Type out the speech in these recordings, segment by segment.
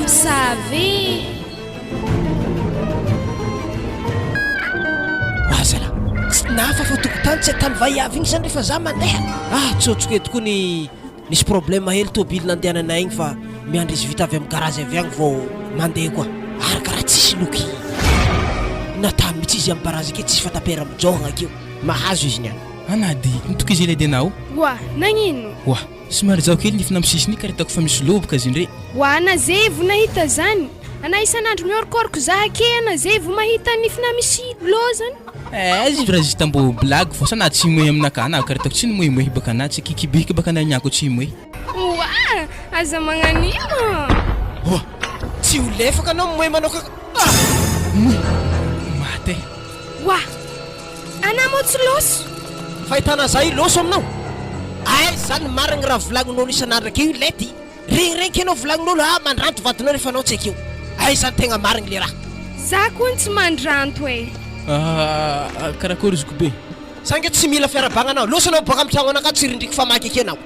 Mamsavy. Azala nafa fa tokotany tsy atany vaiavy igny zany rehefa za mandeha tsotsoko e tokoa nisy problème hely tôbily nandehananay igny fa miandry izy vita avy amin'ny garazy avy agny vao mandeha koa ary karaha tsisy loky nata mihitsy izy amin'ny barazy ake tsisy fatapera mijogna akeo mahazo izy niany anady nitoko izy ela denao Wa nagnino wa somary zaho kely nifina misisiny karaha hitako fa misy loboka izy ndre Wa nazevo nahita zany ana isan'andro miorokoroka za ake nazevo mahita nifina misy lozany izy raha izy tambo blague fô sana tsy moy aminaka ana karaha hitako tsy moy baka ana tsy kikibika baka ana nyako tsy moy Wa aza magnanino tsy ho lefaka anao moy manao mate Wa ana mo tsy loso fahitana za i loso aminao ay zany marigny raha volagnin'olo isan'andro akeo lety regniregniky anao volagnin'olo mandranto vadinao rehefa anao tsy akeo ay zany tegna marigny le raha za koa tsy mandranto e karakory izy ko be sange tsy mila fiarabagna anao loso anao baka am'tragno anaka tsy rindriky famaky ake anao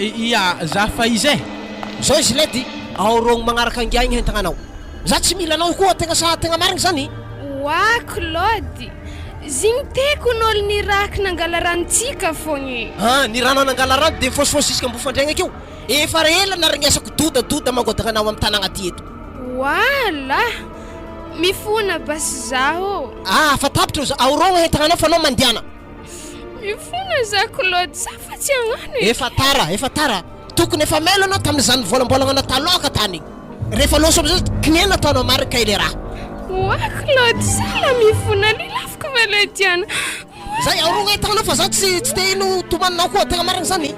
ia za fa izy zao izy lety aorogno magnaraka angiagny hentagna anao za tsy mila anao koa tegna sa tegna marigny zany Wa Claude zigny teko n'olo niraky nangala ranontsika fogny ny rano nangala rano de fosifosy isika mbofandregna akeo efa rela narignesako dodadoda magodagna anao amin'ny tanagna ty eto wala mifona basy zaho fa tapitra za aorogno hentagna anao fa anao mandiana mifona za Claude za fa tsy agnano efa tara tokony efa melo anao tamin'izany volambolagna anao taloka tany rehefa loso am'zay kiniana ataonao marigny ka ile raha Wa Claude sala mifona lilafiko maladiana zay aorogno hentagna anao fa za tsy te ino tomaninao koa tegna marigny zany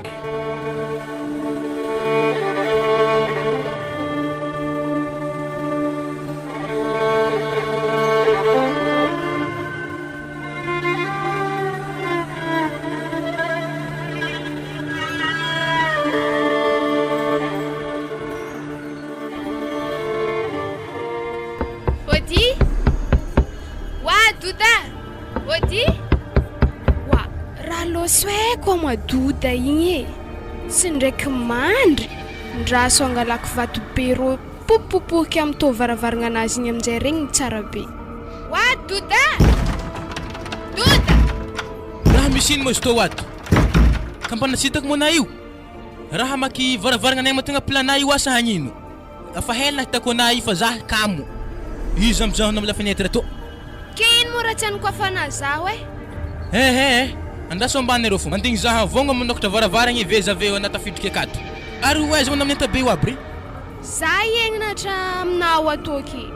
Soe madoda igny sy ndraiky mandry ndraso angalako vato pero popopoky amin'ny tao varavaragna anazy igny aminjay regny tsara be Wa doda raha misy ino moa tao ato kampana tsy hitako mona io raha maky varavaragna anay mategna plana io asa hagnino afa hela hitako anay fa za kamo izy am'zaho na am'la fenêtre to ino mo raha tsy anoko afana zaho andaso ambany reo fo mandigny zaha vongo manokatra varavaragna iveza aveo anatafidriky akato ary oaiza ho amin'ny tabe aby re za iaignanatra aminao atoky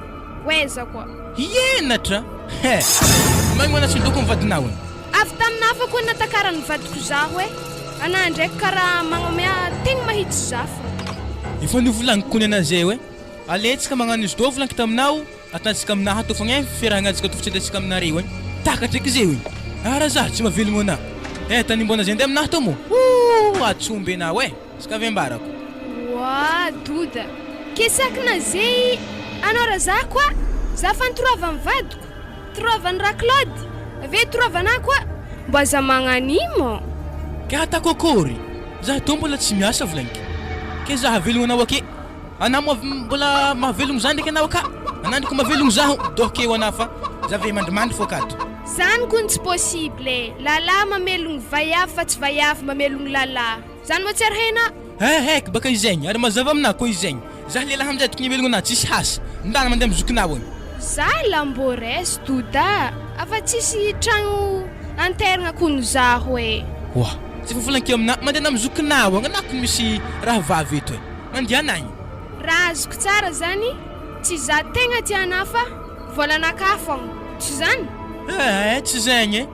oaiza koa ienatra magny manatsy ndoko mivadinao avy taminafa koa natakara ny vadiko zaho ana ndraiky karaha magnamea tegna mahitsy zafo efa nivolagniko kony anazay aletsika magnano izy tô volagniko taminao atatsika aminaha to fogna fiarahagnantsika tofitrentsika aminareo takatraiky zay raha za tsy mavelogno ana tany mbona zay ndeha aminaha to mo atsomby anao ska avy ambarako Wa doda kesakina zay anao raha za koa za fa nitorova amin'ny vadiko torovany raha Claude ave torovana koa mba za magnanimo ka atakokory za to mbola tsy miasa volagniko ke za havelogno anao ake ana mbola mahavelogno za ndraiky anao aka anandriko mahavelogno zaho dokeo ana fa za ve mandrimandry fo akato zany koa tsy possible lala mamelogno vaiavy fa tsy vaiavy mamelogno lala zany mo tsy ary hena heky baka izegny ary mazava aminahy koa izegny za lelahy amizay tokony ivelogno anahy tsisy hasa ndana mandeha mizokinao za lambores doda afa tsisy tragno anteragna kono zaho wa tsy fafolankeo amina mandeha na mizokinao anako misy raha vavy eto mandeha anay raha azoko tsara zany tsy za tegna tiana fa volanaka fogna tsy zany tsy zegny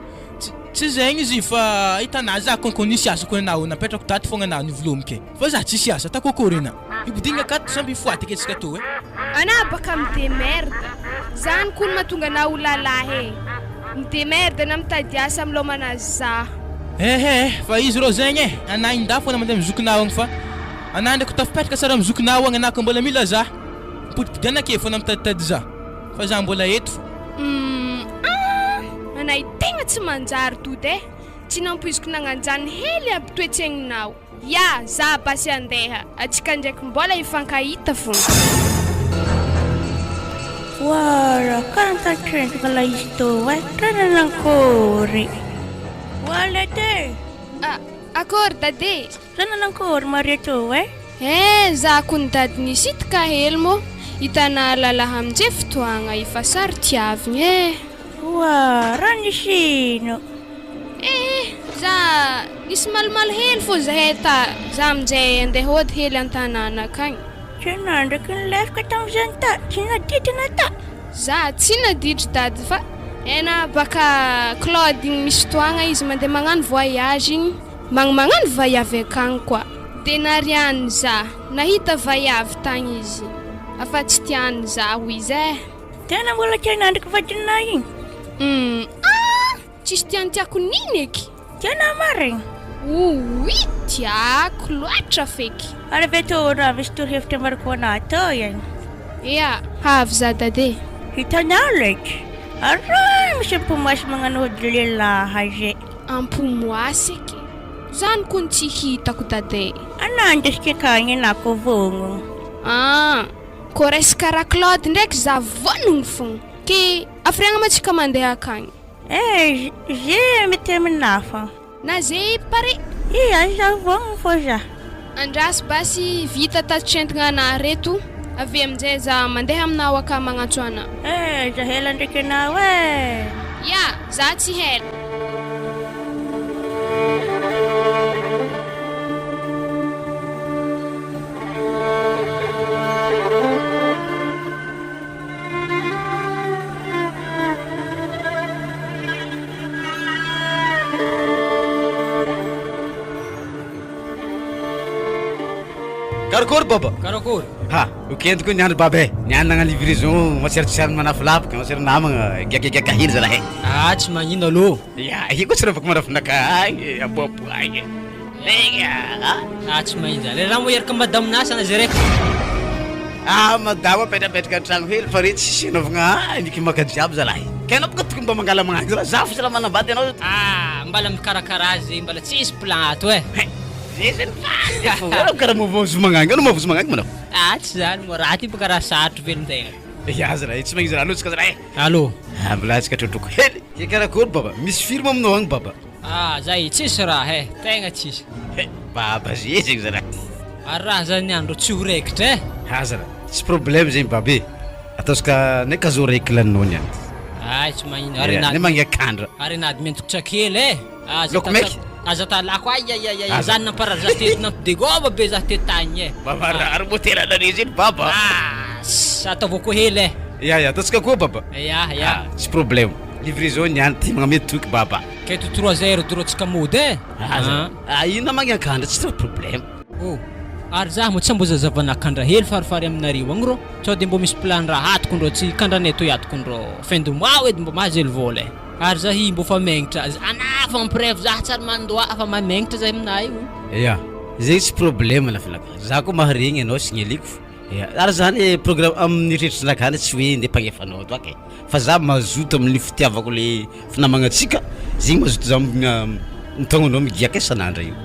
tsy zegny izy fa hitanà za konkonisy asa koa anao napetrako taty fogna anao nivolomike fa za tsisy asa takokory ana ibodigna akato samby foaty aketsika to ana baka midemerda zany koa mahatonga anao ho lalahy midemerda na mitady asa amilomanazy za fa izy rô zegny ana inda fogna mandeha mizokinao agny fa ana ndraiky tafipetraka sara mizokinao agny anako mbola mila za potipotiana ake fo na mitaditady za fa za mbola eto anay tegna tsy manjary tode tsy nampoiziko nagnanjany hely aby toetregninao ya za basy andeha atsika ndraiky mbola ifankahita fogna Wala, kanta trend kala isto, trend ng kori. Wala te. Akory dade. Trend ng kori Maria to, Za kun dady nisitka hely mo. Hitana lalaha amin'izay fotoagna efa sary tiavigny Wa, rani sino. Za nisy malimaly hely fô zahay za amin'izay andeha hody hely an-tanàna akagny. Tsinandraky ny lefaka tamin'izany ta, tsy nadidina ta. Za tsy naditry dady fa baka Claude igny misy fotoagna izy mandeha magnano voyage igny, magnano vaiavy akagny koa. De nariany za, nahita vaiavy tagny izy. Afa tsy tiany za ho izy Tena mbola tsinandraky vadinay igny. Tsisy tiany tiako niny eky. Tena marigny. Oui, tiako loatra feky. Ary veto raha misy torohevitra mariko anahy tao igny. Ia, havy za dade. Hitanao leky. Ara misy ampomasy magnano hody lehilahy ze. Ampomoasy eky. Zany kun tsy hitako dade. Anandesika akagny anako vogno. Ko resaka raha Claude ndraiky za vonogno fogna. Ke afriagna matsika mandeha akagny. Ze mety aminafa. Na ze pare. Iya, za vogno fô za. Andrasy basy vita tasitrentagna anahy reto. Avy amin'izay za mandeha aminao aka magnantso anahy. Za hela ndraiky anao Ya, za tsy hela. Karakory baba? Karakory? O kentiko niandro baba niany nagnano livraison matseritsiary manafilapaka matseri namagna gagagaga hely zalahy. Tsy magnino aloha. Ya, iko tsy rafaka manafinaka agny aboabo agny. Tsy magnino zany. Raha mo eraka madamo nasana zay raiky. Madamo apetrapetraka tragno hely fa re tsisy naovagna niky maka jiaby zalahy. Kenao boka tokony mba mangala magnany zalahy. Za fosy raha manambady anao. Mbala mikarakara zay mbala tsisy plan ato Karaha mavozo magnany, anao mavozo magnany manao. Tsy zany mo raha ty baka raha sarotro velon-tegna. Ya zalahy, tsy magnino zalahy alotsika zalahy. Allô? Mbola tsika trotroko hely. Ke karakory baba? Misy film aminao agny baba? Zay tsisy raha tegna tsisy. Baba zay zegny zalahy. Ary raha zany andro tsy ho raikitra Zalahy, tsy problème zegny babe. Ataosika neka zo raiky laninao niany. Tsy magnino. Ne magnakandra. Ary nady mentokitra kely Loko meky? Aza talako zany nampara za tety nampidegôva be za tety tagny Baba raro motera narizy iny baba. Ataovako hely Ya, ataosika koa baba. Ya. Tsy problème. Livraison niany ty magnamety toky baba. Keto 3 dorotsika mody Ino magnakandra tsy problème. Ary za mo tsy mbo zazavanakandra hely farifary aminareo agny ro. Sao de mbo misy plan raha atokondro tsy kandranay to atokondro fin de mois edy mbo mahazely vola Ary za mbo fa magnitra anafa mampirevo za tsara mandoa fa magnitra za aminay Ya, zegny tsy problème lafinaka. Za koa maharegny anao signeliko. Ya, ary zany programme amin'ny retritrinakany tsy hoe ndeha mpagnefanao doaka fa za mazoto amin'ny fitiavako le finamagnantsika zegny mazoto za mitagnanao migiaka isan'andra io.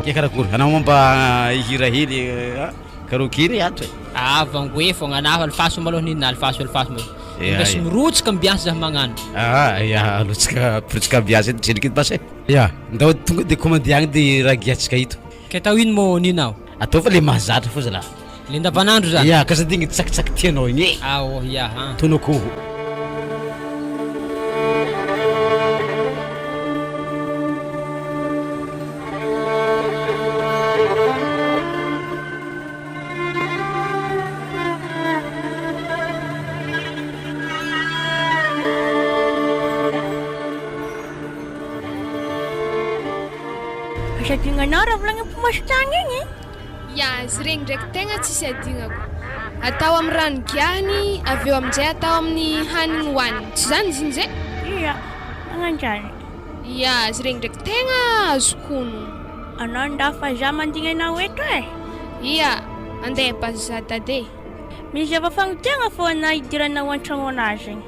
Ke karakory anao momba hira hely karaoke ny ato vangoe fogna anafa alfaso maloha nina alfaso mbesy mirotsika ambiance za magnano. Ya, alotsika ambiance edy tsendriky edy basy. Ya, ndao tonga de commande agny de raha giatsika ito. Ke tao ino mo ninao? Atao fa le mahazatra fô zalahy. Le andavanandro zany? Ya, ka sady igny tsakitsaky tianao igny ya. Tonoko. Adignanao raha volagny ampomasitagny igny? Ya, izy regny ndraiky tegna tsisy adignako. Atao amin'ny rano giahany, avy eo amin'izay atao amin'ny hanigny hohaniny. Tsy zany izy zay? Iya, magnanjany. Ya, izy regny ndraiky tegna azoko honogno. Anao ndafa za mandigny anao eto Iya, andeha basy za dade. Misy zava-fagnotiagna fô na idiranao an-tragno anazy igny.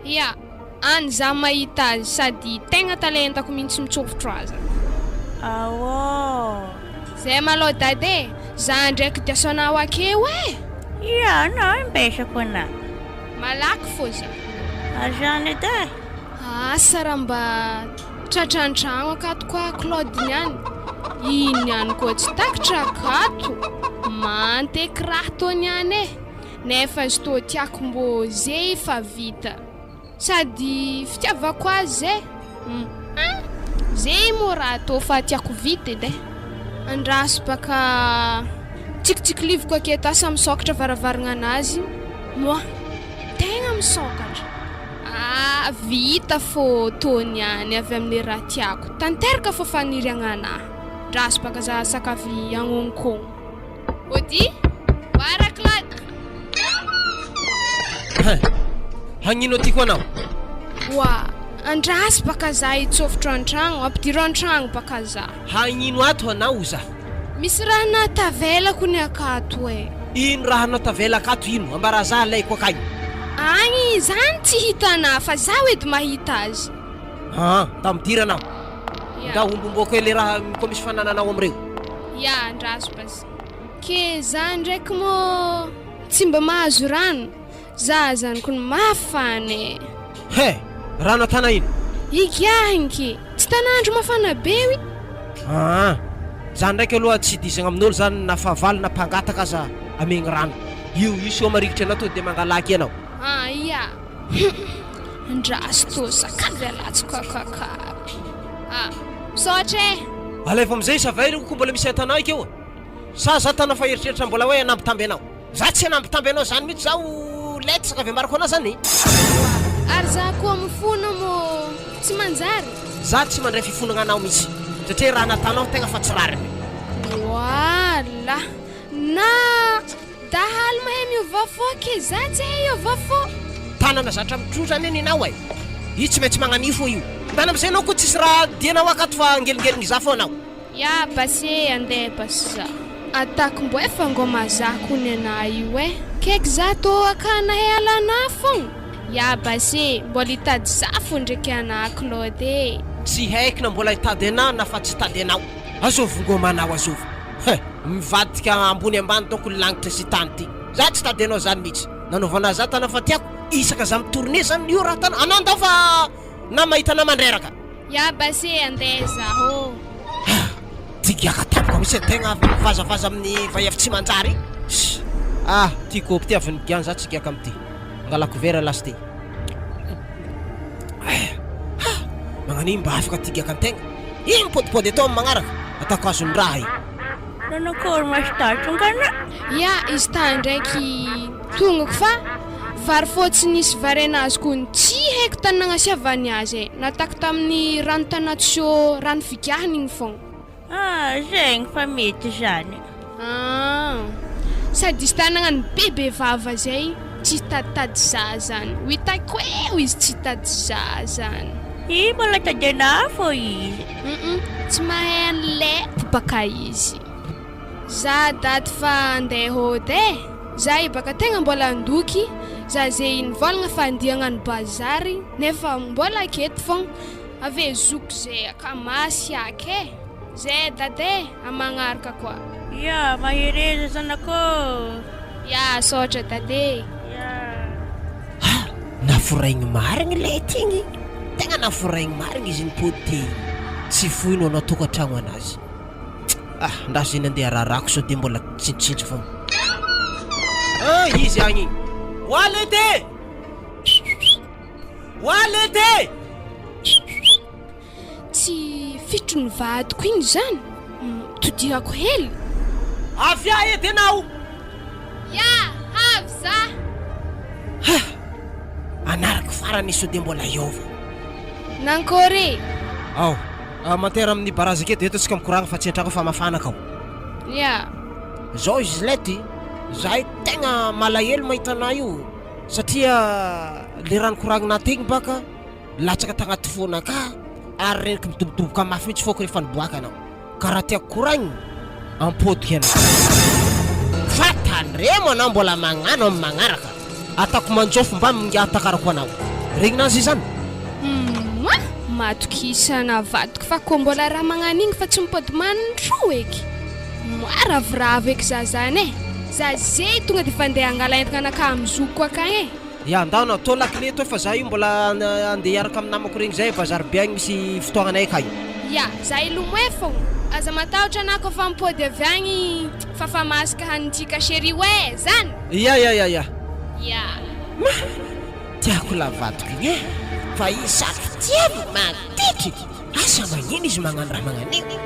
Ya, any za mahita azy sady tegna talentako mihitsy mitsofotro azy. Zay Zay malo dade, za ndraiky diasonao akeo Ia, na mipetraka ana. Malaky fô za. Azany edy e. Asa raha mba tratran-tragno akato koa Claude niany. Iny niany koa tsy takatra akato. Manteky raha tô niany e. Nefa izy tô tiako mbô zay fa vita. Sady fitiavako azy e. Zay mo raha tô fa tiako vita edy e. Andraso baka tsikitsiklivoko aketo asa misokatra varavarana anazy. Moa, tegna misokatra. Vita fô tô niany avy amin'le raha tiako. Tanteraka fô faniriagna anahy. Andraso baka za sakavy Hong Kong. Ody? Wara Claude. Hagnino tiako anao? Wa, andraso baka za hitsofotro an-tragno, ampidiro an-tragno baka za. Hagnino ato anao za? Misy raha natavelako ny akato e. Ino raha natavela akato ino? Ambara za laiko akagny. Agny, zany tsy hitanà fa zaho edy mahita azy. Tamidira anao. Ya. Da ombomboko le raha koa misy fanananao amreo. Ya, andraso basi. Ke za ndraiky mo tsy mba mahazo rano. Za zany kun mafana e. Rano tana ino? Igiahinky, tsy tanandro mafana be wi. Zany ndraiky aloha tsy dizagna amin'olo zany na fahavalo na mpangataka aza amegny rano. Io iso marikitra anao to de mangalaky anao. Ia. Andraso tô sakavy alatsiko kakaka. Misaotra e. Alefa amizay savay ko mbola misy atanao ikeo. Sa za tana fa eritreritra mbola hoe anambitamby anao. Za tsy anambitamby anao zany mihitsy zaho letsaka avy amariko anao zany. Ary za koa mifona mo tsy manjary. Za tsy mandray fifonagna anao mihitsy satria raha natanao tegna fa tsy rariny. Wala. Na dahalo mahay miova fô ke za tsy hay miova fô. Tanana zatra mitro zany ninao e. Io tsy maintsy magnanio fô io. Tana amizay anao koa tsisy raha dianao akato fa angelingeliny za fô anao. Ya basi andeha basi za. Atako mbo efa ngoma zako ny anahy io e. Kek za tô akana alana fô. Ya basi mbola hitady zafo ndraiky anahy Claude. Tsy haiko na mbola hitady anao na fa tsy hitady anao. Azovy ngomanao azovy. Mivadika ambony ambany donko langitra sy tany ty. Za tsy hitady anao zany mihitsy. Nanaovana za tana fa tiako isaka za mitourné zany io raha tana. Anao ndao fa na mahita na mandreraka. Ya basi andeha zaho. Tigiaka tapoko misy tegna vazavaza amin'ny vahiavy tsy manjary. Ty kopy ty avy nigiany za tsy giaka amity. Angalako vera lasty. Magnan'iny mba afaka tigiaka antegna. Iny podipody atao amin'ny magnaraka. Atako azony raha io. Nanakôry masitratro ngana? Ya, izy ta ndraiky tongoko fa vary fotsy nisy vary anazy koa ny tsy haiko tany nagnasiavany azy e. Natako tamin'ny rano tanaty sio rano fikahiny igny fogna. Zegny fa mety zany. Sady izy tanagna ny bebe vava zay tsy taditady za zany. Hitako eo izy tsy tady za zany. I mbola tadena fô izy. Tsy mahay an'le baka izy. Za dady fa andeha hôdy e. Za baka tegna mbola andoky. Za zay nivolagna fa andia hagnano bazary nefa mbola aketo fogna. Ave zoko zay akamasy ake. Zay dade amagnaraka koa. Ya, mahireza zanako. Ya, sotra dade. Ya. Naforaigny marigny le tigny. Tegna naforaigny marigny izy nipody ty. Tsy foino anao tokantragno anazy. Ndaso iny andeha rarako so de mbola tsintsitsintry fogna. Izy agny. Walete! Walete! Tsy fitro ny vadiko igny zany. Todirako hely. Avia edy anao. Ya, avy za. Anarako farany so de mbola iova. Nankôry. Mantera amin'ny baraza aketo eto tsika mikoragna fa tsy antrako fa mafana kao. Ya. Zao izy lety. Zahay tegna malahelo mahita anao io satria le rano koragna nategny baka latsaka tagnaty fona ka ary regniko midobodoboka mafy mihitsy fôko rehefa niboaka anao. Karaha tiako koragny ampodiko anao. Fa tandremo anao mbola magnano amin'ny magnaraka. Atako manjofo mba mingaatakarako anao. Regnin'azy zany. Matokisana vadiko fa koa mbola raha magnan'igny fa tsy mipody mandro eky. Maravoravo eky za zany e. za zay tonga de fandeha angalaintana anaka amizoko akagny Ya andao tô lakile tô fa za io mbola andeha hiaraka amin'ny namako regny zay bazary be agny misy fotoagnanay akagny. Ya za ilomoe fogna aza matahotra anako fa mipody avy agny fa masaka hanitsika chéri we zany. Ya Ya tiako lavadiko igny fa isaky tiako matetiky asa magnino izy magnano raha magnan'igny.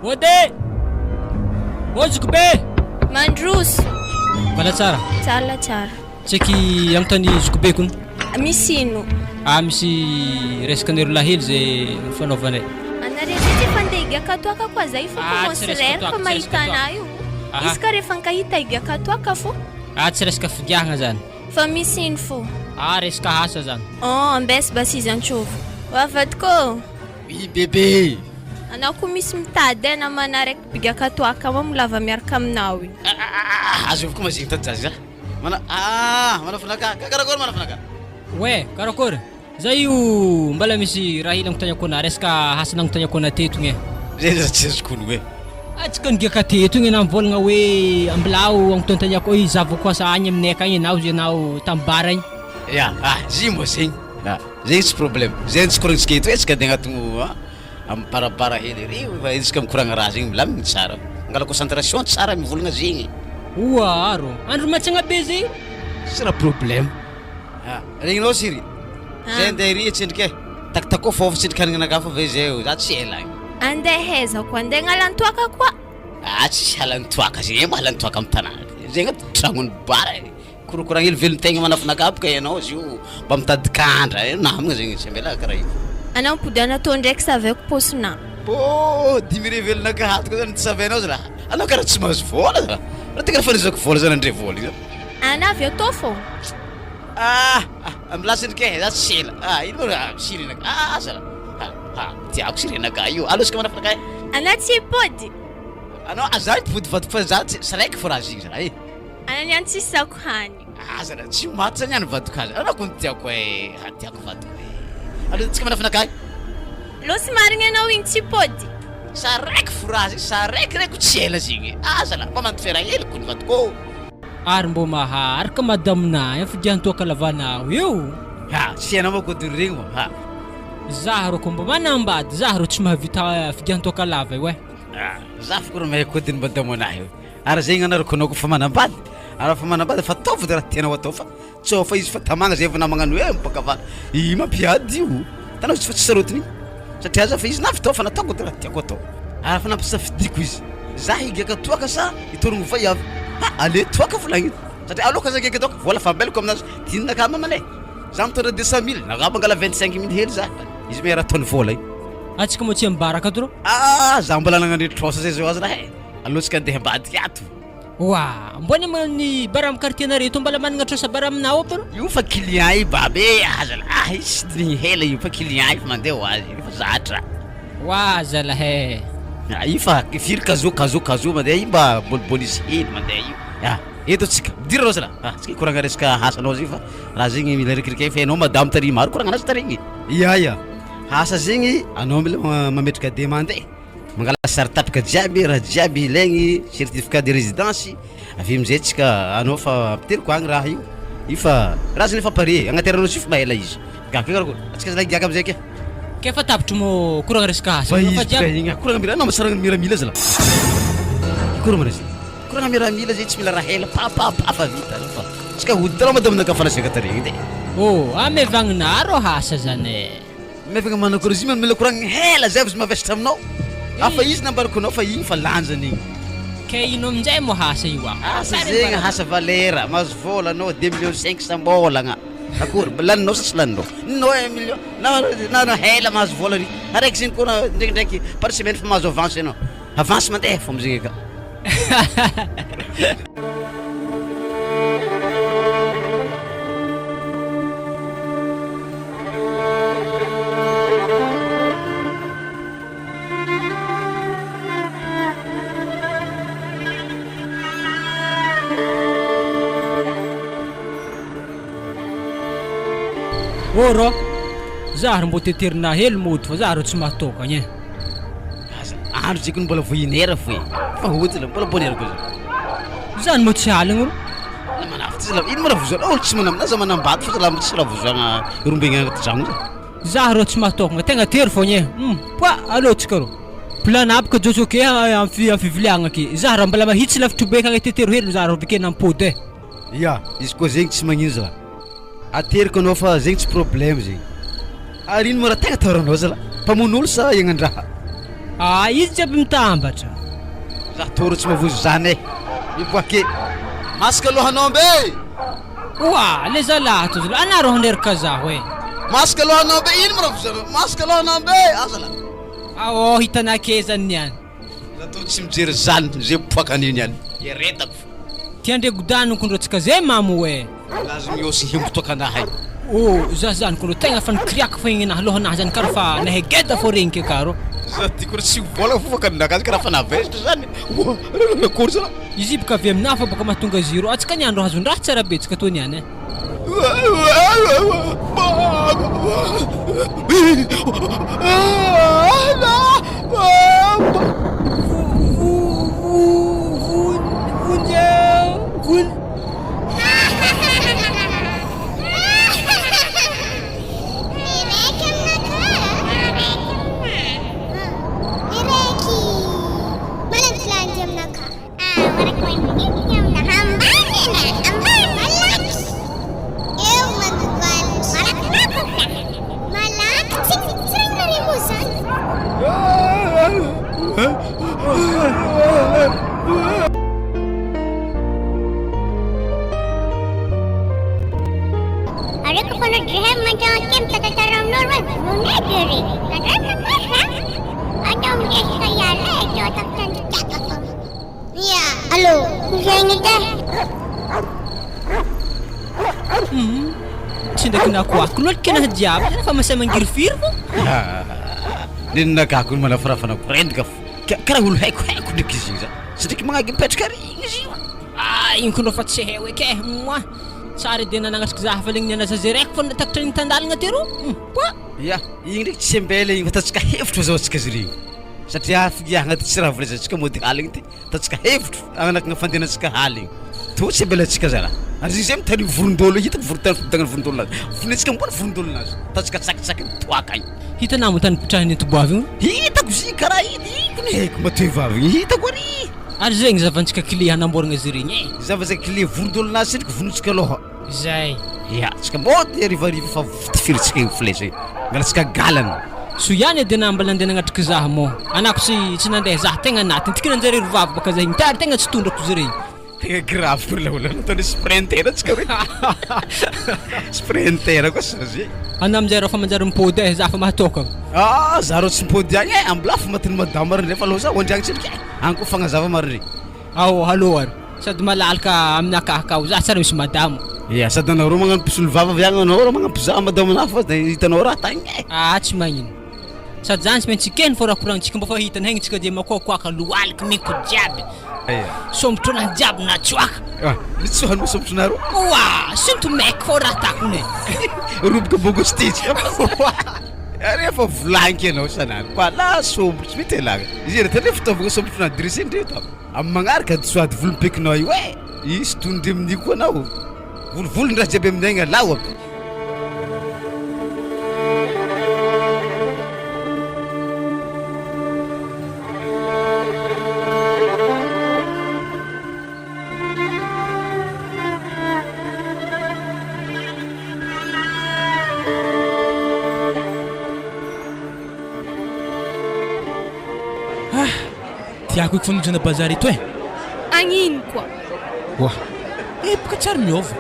Ode! Oziko be! Mandroso. Bala tsara. Tsara. Tseky agnontany zoko be kony. Misy ino? Misy resaka nero lahely zay fanaovanay. Anareo tsy fandeha igakatoaka koa zay fa commencer fa mahita anazy io. Izy ka rehefa nkahita igakatoaka fo. Tsy resaka figiahana zany. Fa misy ino fo? Resaka asa zany. Ambesy basi izy antsôvo. Wavadiko. Oui bébé. Anao ko misy mitady na manaraka bigakatoaka mamolava miaraka aminao iny. Azo ko mazigny tadzaza. Mana fanaka. Karakory mana fanaka. We, karakory. Zay io mbala misy raha hely agnotaniako ana resaka asa nagnotaniako ana teto igny. Zay tsy azoko hoe. Atsika nigaka teto igny nambolagna hoe ambilao agnotantaniako izavako asa agny aminay akagny ianao tambara igny. Ya, zimo zegny. Zay tsy problème. Zay tsy koragny skate tsika de agnatony amparabara hely ry fa izy mikoragna raha zegny milamigny tsara. Angala concentration tsara mivolagna zegny. Aro, andro matsagna be zay. Tsy na problème. Regninao siry. Zay andeha ry tsendrika. Takotako fôfa tsendrika haninanaka fa ve zay za tsy ela. Andeha heza ko andeha ngalantoaka koa. Tsy halantoaka zegny mahalantoaka amin'ny tanàna. Zegny tragnony bara. Korokoragna hely velon-tegna manafinaka aby ka ianao izy io mba mitady kandra namagna zegny tsy ambela karaha io. Anao podana tô ndraiky saveko posina. Dimire velonaka hatiko zany tsy savenao zala. Anao karaha tsy mahazo vola zala. Raha tegna fanizako vola zany andre vola io. Ana avy atô fô. Amila sendrika za tsy ela. Ino sirenaka. Zala. Tiako sirenaka io. Alosika manafinaka. Ana tsy pody. Anao azay pody vadiko fa za tsy raiky fo raha zigny zala. Ana niany tsy sako hany. Zala tsy maty zany any vadiko azy. Anao ko tiako tiako vadiko. Alo tsika manafinaka. Losy marigny anao igny tsy pody. Sa raiky fo raha zigny, sa raiky tsy ela zigny. Zala mba mantifera hely ko ny vadiko. Ary mbo maharaka madamina fidiantoaka lavanao io. Tsy anao ko regny mo. Zaho rô mba manambady, zaho rô tsy mahavita fidiantoaka lava io. Za fikoro mahay kodiny madamonahy io. Ary zegny anarako anao ko fa manambady. Ary fa manambady fa taovy raha tianao atao fa tsao fa izy fa tamagna zay vao magnano hoe mipakavana. Mampiady io. Tanao tsy fa tsy sarotiny. Satria za fa izy navy tao fa nataoko raha tiako atao. Ary fa nampisafidiko izy. Za higaka toaka sa itorogno vaiavy. Ale toaka volagny. Satria aloka za higaka toaka vola fambelako aminazy. Tinina ka mamalay. Za mitondra 200 000, naga mangala 25 000 hely za. Izy me raha ataony vola io. Atsika mo tsy ambaraka tro. Za mbola nagnano trosa zay zao azy raha. Alotsika andeha ambadiky ato. Mbona man'ny bara amin'ny quartier na reto mbala managna trosa bara aminao pero? Io fa client i babe azala. Izy diny hela io fa client fa mandeha ho azy. Fa zatra. Zala he. Io fa firy kazo mandeha io mba bolibolisy hely mandeha io. Eto tsika. Dira rô zala. Tsika koragna resaka hasanao zay fa raha zegny mila rikirikay fa ianao madame tary maro koragna anazy taregny. Ya. Asa zegny anao mila mametraka demande. Mangala sary tapaka jiaby raha jiaby ilaigny certificat de résidence avy amizay tsika anao fa piteriko agny raha io. Io fa raha zany fa pare agnateranao sify mahela izy. Gaka karakory. Atsika zalahy gaka amizay ke. Ke fa tapitry mo koragna resaka asa. Fa jiaby koragna mira anao masaragna miramila zala. Koragna manas. Koragna miramila zay tsy mila raha hela pa vita fa. Tsika hoditra madame nakafanasika taregny de. Amevagna rô asa zany. Mevagna manakôry izy mila koragna hela zay vao mavesatra aminao. Fa izy nambarako anao fa igny fa lanjany igny. Ke ino aminjay mo hasa io Asa zegny hasa valera, mahazo vola anao 2,500,000 mbolagna. Akory, laninao sa tsy laninao? No 1 million, na hela mahazo vola ry. Araiky zegny koa ndraikindraiky par semaine fa mahazo avance anao. Avance mandeha fo amizegny ka. Oro za mbo teterina hely mody fa za tsy mahatokagna andro zay mbola voinera foe fa hodila mbola bonera koza zany mo tsy aligny manafty ino mara vozana olo tsy manamina za manambaty fa la tsy raha vozana rombegna agnaty dragno za tsy mahatokagna tegna tery fogna pa alotsika ro planabaka jojoke am fiviliagna ake za raha mbola mahitsy lavitry be kagna tetero hely za raha vikena ampody ya izy koa zegny tsy magnino za ateriko anao fa zegny tsy problème zegny ary ino mara tegna taoranao zala mpamon'olo sa iagnan-draha izy jiaby mitambatra za toro tsy mavozo zany miboake masaka alohanao mbe wa le zalato zala anaro handerika zaho masaka alohanao mbe ino mara vozanao masaka alohanao mbe azala hitanao kezany niany za to tsy mijery zany zay mipoakan'iny any eretako tiandre godano kondrotsika zay mamo lazo miosy himbotoakanahay za zany kondro tegna fa nikiriaka fa igny lohanahy zany karaha fa nahay geda fo regnike karo za tiko tsy vola fofakaninazy karaha fa navesitra zany akory zala izy baka avy aminahy fa baka mahatonga zero atsika niandro hazon-draha tsara betsika tony any Aku lu kena jawab, kenapa masih menggirfir bu? Nina aku malah farafana brand kaf. Karena ulu hek dikisiza. Sedikit mengagim patch kari ngisi. Yung kuno fat sehewe ke, muah. Sari dia nangas kezahafaling niya nasa zerek pun tak training tandal ngatiro. Pa? Ya, ingrik sembele yung tatska heft was otska ziri. Satria figyah ngat sira vreza tsika modi haling ti. Tatska heft anak ngafandina tsika haling. Tu sembele tsika zara. Ary zay mitany vorondolo hitako vorotana vorondolo nazy finetsika mbona vorondolo nazy tatsika tsakitsaky toaka igny hitanao mo tany pitrahany toboavy igny hitako zy karaha iny kony haiko matoe vavy igny hitako ary ary zegny zavantsika clé hanamboaragna izy regny zava-zay clé vorondolo nazy sendriky vonotsika aloha zay ya tsika mody arivariva fa tifiritsika igny flesa igny ngalatsika galana so ihany edy anah mbala andeha nagnatriky zaho mo anako tsy nandeha zaho tegna anatiny tikina anjare rovavy baka zay igny tary tegna tsy tondrako izy regny Tega grave pour la olana ataony sprinter atsika hoe sprinter koa sazy ana amizay raha fa manjary mipody za fa mahatokagna za rô tsy mipody agny ambilafo matiny madama reny rehefa aloha za hoandriagny tsendriky agny koa fagnazava maro regny hallo ary sady malalaka aminakahakao za tsara misy madamo ya sady anareo magnano pisolo vava avy agny anao raha magnampy za madamo anahy fa da hitanao raha tagny tsy magnino sady zany tsy maintsy ikeny fô raha koragnintsika mba fa hitany haigny tsika dia makoakoaka loaliky miko jiaby sombotro na jiaby na tsoaka nitsohany mo sombotro nareo wa sinto maiky fô raha takony roboka bogostitsy rehefa volanky anao sanany koa la sombotro mety alagna izy retany fitaovagna sombotro na dressé ndreto amin'ny magnaraka disoady volompekinao io isy tondry amin'io koa anao volovolondraha jiaby aminay alao aby tiako eky fanonjana bazary eto agnino koa wah baka tsary miova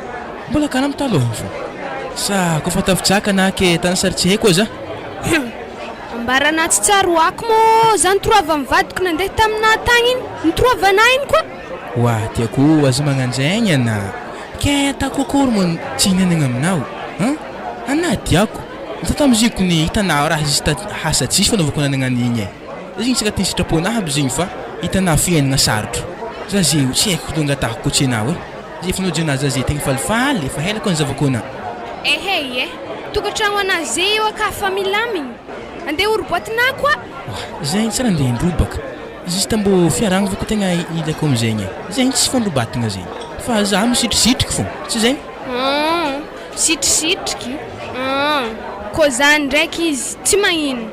mbola kana mitaloha fo sa koa fa tafitsaka na ke tany sary tsy haiko za ambarana tsy tsary hoako mo za nitorova mivadiko nandeha taminah tagny iny nitorovana iny koa wa tiako aza magnanjaigny ana ke atako akory mo tsy hinanagna aminao ana tiako ta tamiziko ny hitanao raha izy hasa tsisy fanaovako nananan'igny izy igny tsika ty sitraponah aby zegny fa hitanao fiainagna sarotro za zeo tsy haiko tongatahako koatry anao zay fanojana za zay tegna falifaly efa helako ny zavako ana ehey tokantrano anazy zay eo aka fa milamigny andeha oroboatina koa zegny tsy raha andeha indrobaka juste mbo fiaragna fa ko tegna ilako am'zegny zegny tsy fandrobatagna zegny fa za misitrisitriky fô tsy zegny sitrisitriky koa zany ndraiky izy tsy magnino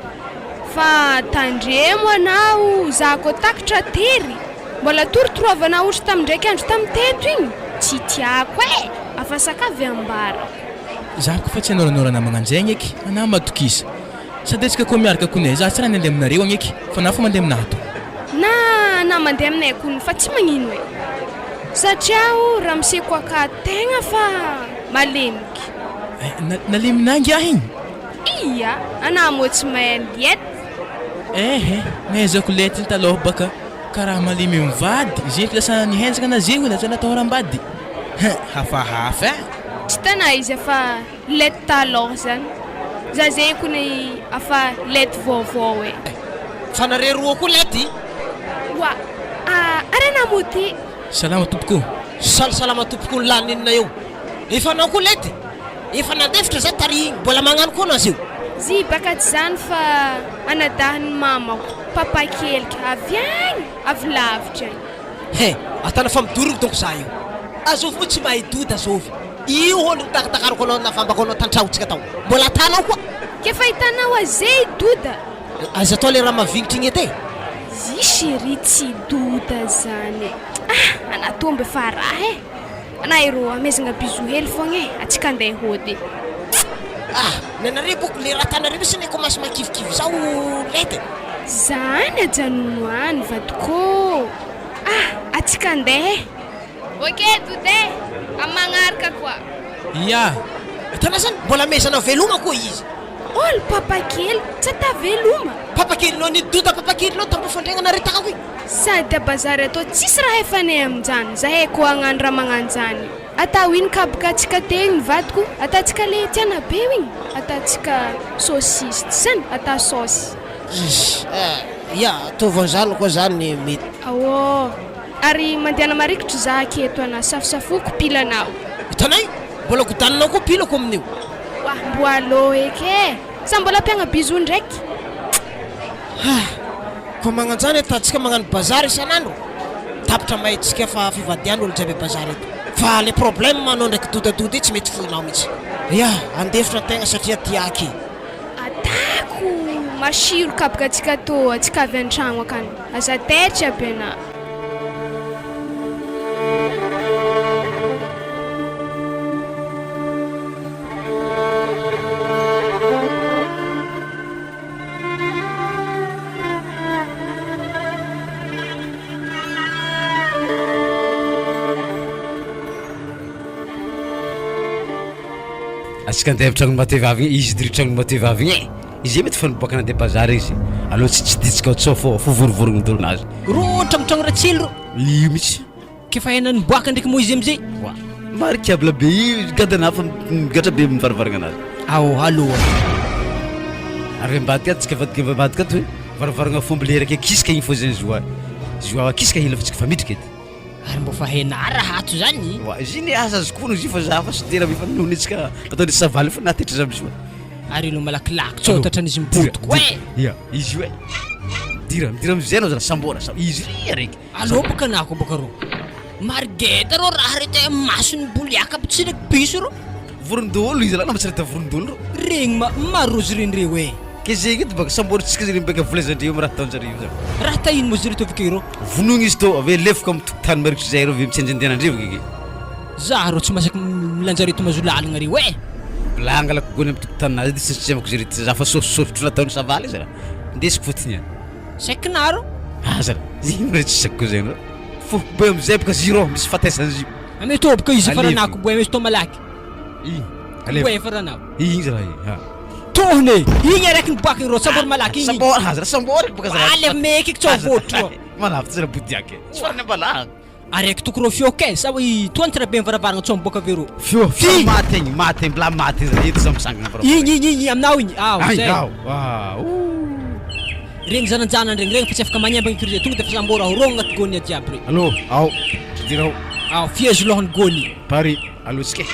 fa tandremo anao za koa takatra tery mbola torotoroavana ohatra tamin'ndraiky andro tamin'ny teto igny tsy tiako afa sakavy ambara za ko fa tsy anoranarana magnan'zegny eky ana matokisa sady atsika koa miaraka konay za tsy raha nandeha aminareo agny eky fa na fa mandeha aminahy to na mandeha aminay kony fa tsy magnino satria raha miseko aka tegna fa malemiky naleminangy ahy igny iya ana mo tsy mahay liety nahaizako lety ny taloha baka karaha malemy mivady zeky lasa nihenjaka na zegny lasa natao rambady hafahafa tsy tana izy afa lety taloha zany za zay kony afa lety vaovao fanare roa koa lety wa arana moty salama tompoko salama tompoko ny laninina eo efa anao koa lety efa nandefitra za tary mbola magnano koa anazy io zy baka tsy zany fa anadahany mamako papa keliky avy agny avy lavitra atana fa midoriko donko za io azovy moa tsy mahay dody azovy io olo nitakatariko anao navambako anao tantrahotsika tao mbola atanao koa ke fa hitanao azay doda aza atao le raha mavignitra igny ety zy chéri tsy doda zany anatomby fa raha ana ero amezagna biso hely fogna atsika andeha hody nanare boko le raha tanare misy ne komasy makivikivy zao lety zany ajanonoany vadiko atsika andeha oke dode amagnaraka koa ya tana zany mbola mezana veloma koa izy olo papa kely tsy ataveloma papa kely nao nidoda papa kely nao tampofandregna naretakako igny sady abazary atao tsisy raha efanay amin'izany zahay koa hagnano raha magnan'izany atao iny kabaka atsika tegny vadiko atatsika le tiana be igny atatsika saucisse zany ata saosy ya tovon'izany koa zany mety ary mandeana marikitry za aketo ana safosafoko pilanao hitanay mbola godaninao koa pilako amin'io mbo alô eky sa mbola ampiagna bizo ndraiky koa magnan'izany atatsika magnano bazary isan'andro tapitra mahitsika fa fivadiana olo jiaby bazary eto fa le problème manao ndraiky dodadody tsy mety foinao mihitsy andefitra tegna satria tiaky atako masiro kabaka atsika tô atsika avy an-tragno akany aza taitra aby ana atsika andeha tragno matevavy igny izy diritragno matevavy igny izy mety faniboaka nandeha bazary izy aloha tsy ditsika tsao fô vorovorogno dolonazy rotra mitragno ratsily ro io mihitsy ke fa hainany boaka ndraiky moa izy amizay marikabla be gadana fa migatra be mivaravaragna anazy aloha ary ambadika atsika vadika to varavaragna fomba le raiky akisika igny fô zany zoa akisika hila fa tsika fa midriky edy ary mbo fa hainara hato zany izy ny asa azokono izy fa za fa sy tena mifa nohony atsika ataony savaly fa natetra za amizio ary ilo malakilaky tsotatra izy mibodiko izy io dira amizay anao zana sambora izy raiky aloha boka anako boka ro marigeta ro raha rety masony boliaka apitsinak biso ro vorondolo izy alana matsireta vorondolo ro regny marozy renireo ke zegny edy baka samboritsika zany beka volazandreo raha ataonjareo zany raha tahino moa zare tovike ro vonogny izy to ave lefoko amin'ny tokotany marikitry zay ro ave mitsenjandena-dreo keke za ro tsy masaky milanjareto mazolalagna reo bilangalako gony amin'ny tokotaninazy edy sy tsemako zarety za fa sososotro nataony savaly zara ndesiko fotiny any sakinaro zara igny re tsy sakiko zegny ro foko be amizay baka zero misy fataisan'izy io ameto boka izy faranako boe mesy to malaky boe faranako igny zara tohne igny araiky niboaka ro sambor malaky igny sambor baka zara ale meky tsao votro manafitra zara bodiaky tsy farany ambala araiky tokoro fioke sa i toantira be varavaragna tsao miboaka vero fio maty mbla maty zara eto za misangana igny aminao igny zay regny zananjanany regny fa tsy afaka magnembagny crise tonga de fa sambora horogna agnaty gôny jiaby re allo dirao fiezy lohany gôny pari allo ske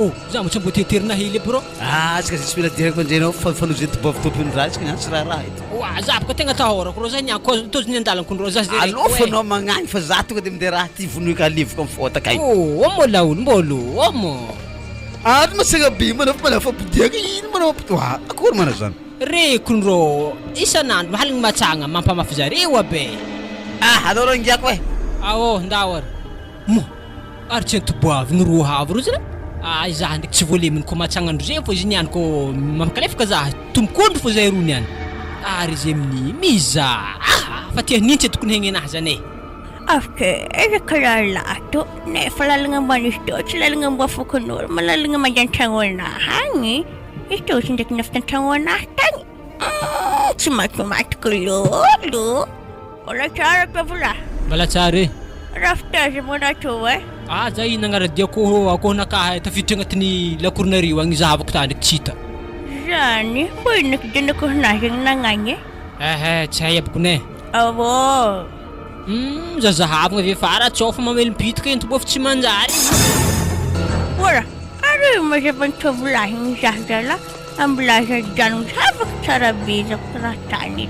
Oh, za mo tsy mbo teterina hely bro. Tsika zay tsy mila direko anjena fanozety bavitopiny raha tsika nyany tsy raha ito. Oa, za baka tegna tahorako rô za niako tozy ny andalako rô za zay. Alô fanao magnany fa za tonga de minday raha ty vonoika alivoko amin'ny fota kay. Oh, mo laolo mbolo, mo. Ary masagna be manao fa bidiaka ino manao pitoa. Akory mana zany? Rekon rô, isanandro mahaligny matsagna mampamafy zareo abe. Alô rangiako e. Aô, ndawar. Mo. Ary tsy antoboavy ny roa havy ro zany. Za ndraiky tsy voaleminy ko matsagnandro zay fô izy niany ko mampikalefaka za tombokondro fô zay ro niany. Ary zay amin'ny mizaha fa tia nintsy tokony hegny anahy zany e. After kalalatu, nefa lalanga manisto, lalanga mbafukunur, malalanga majantangon na hangi, itu sindak naftantangon na tangi. Sumat kululu. Ola cara pavula. Balatsary. Rafta semua tuwa. Zay nangaradi ako naka tafiditra agnatin'ny lakoronareo agny zahavako tany tsita. Zany, boy nakidana ko nahing nanganye. Tsy hay abako ne. Avo. Zazahavagna ve fara tsofa mamelim-pitaka ento bô fa tsy manjary. Ora, ary mazava tovolahy zahazala ambolaza janong zavaka tsara be zakoratany.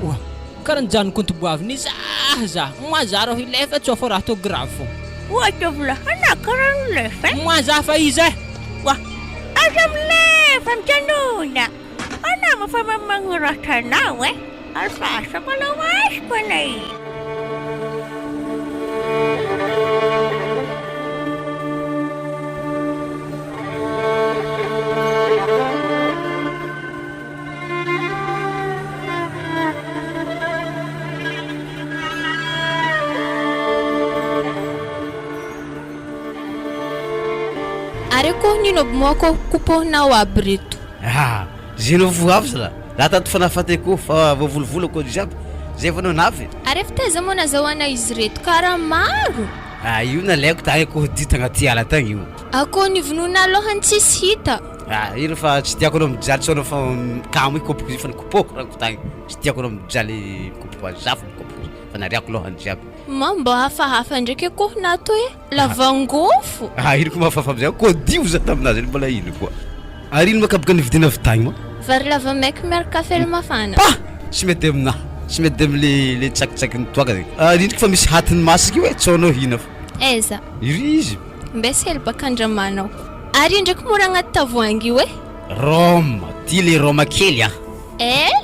Oa, karaha janoko antoboavy za moazara hilefa tsofa raha to grave. Oa tovolahy anakaran lefa. Moazafa izy. Wah, azam lefa mjanona. Ana mafamamangurata nawe. Alfasa malawas ko na Areko nino mwako kupohina wa brito. Zino vuavsla. Lata tufanafate fa vovolvolo ko jiaby. Zay vano navy. Arefta zamona zawana izy reto karaha maro. Io na laiko tagny ko dita agnaty ala tagny io. Ako nivonona alohany tsisy hita. Ino fa tsy tiako anao mijaly tsona fa kamo kopoko izy fa nikopoko raha ko tagny. Tsy tiako anao mijaly kopoko azafo kopoko fa nariako lohany jiaby. Mamba hafahafa ndraiky akoho nato e lavangofo. Ino ko mahafafa amizay ko dio za taminazy mbola ino koa. Ary ino makabaka nividina vitagny mo? Vary lava maiky miaraka kafe le mafana. Tsy mety aminahy. Tsy mety amle tsakitsaky nitoaka zay. Rindrika fa misy hatiny masika io e tsonao hina fa. Eza. Iry izy. Mbesy baka andramanao. Ary ndraiky mora agnaty tavoahangy io e? Roma, ty le Roma kely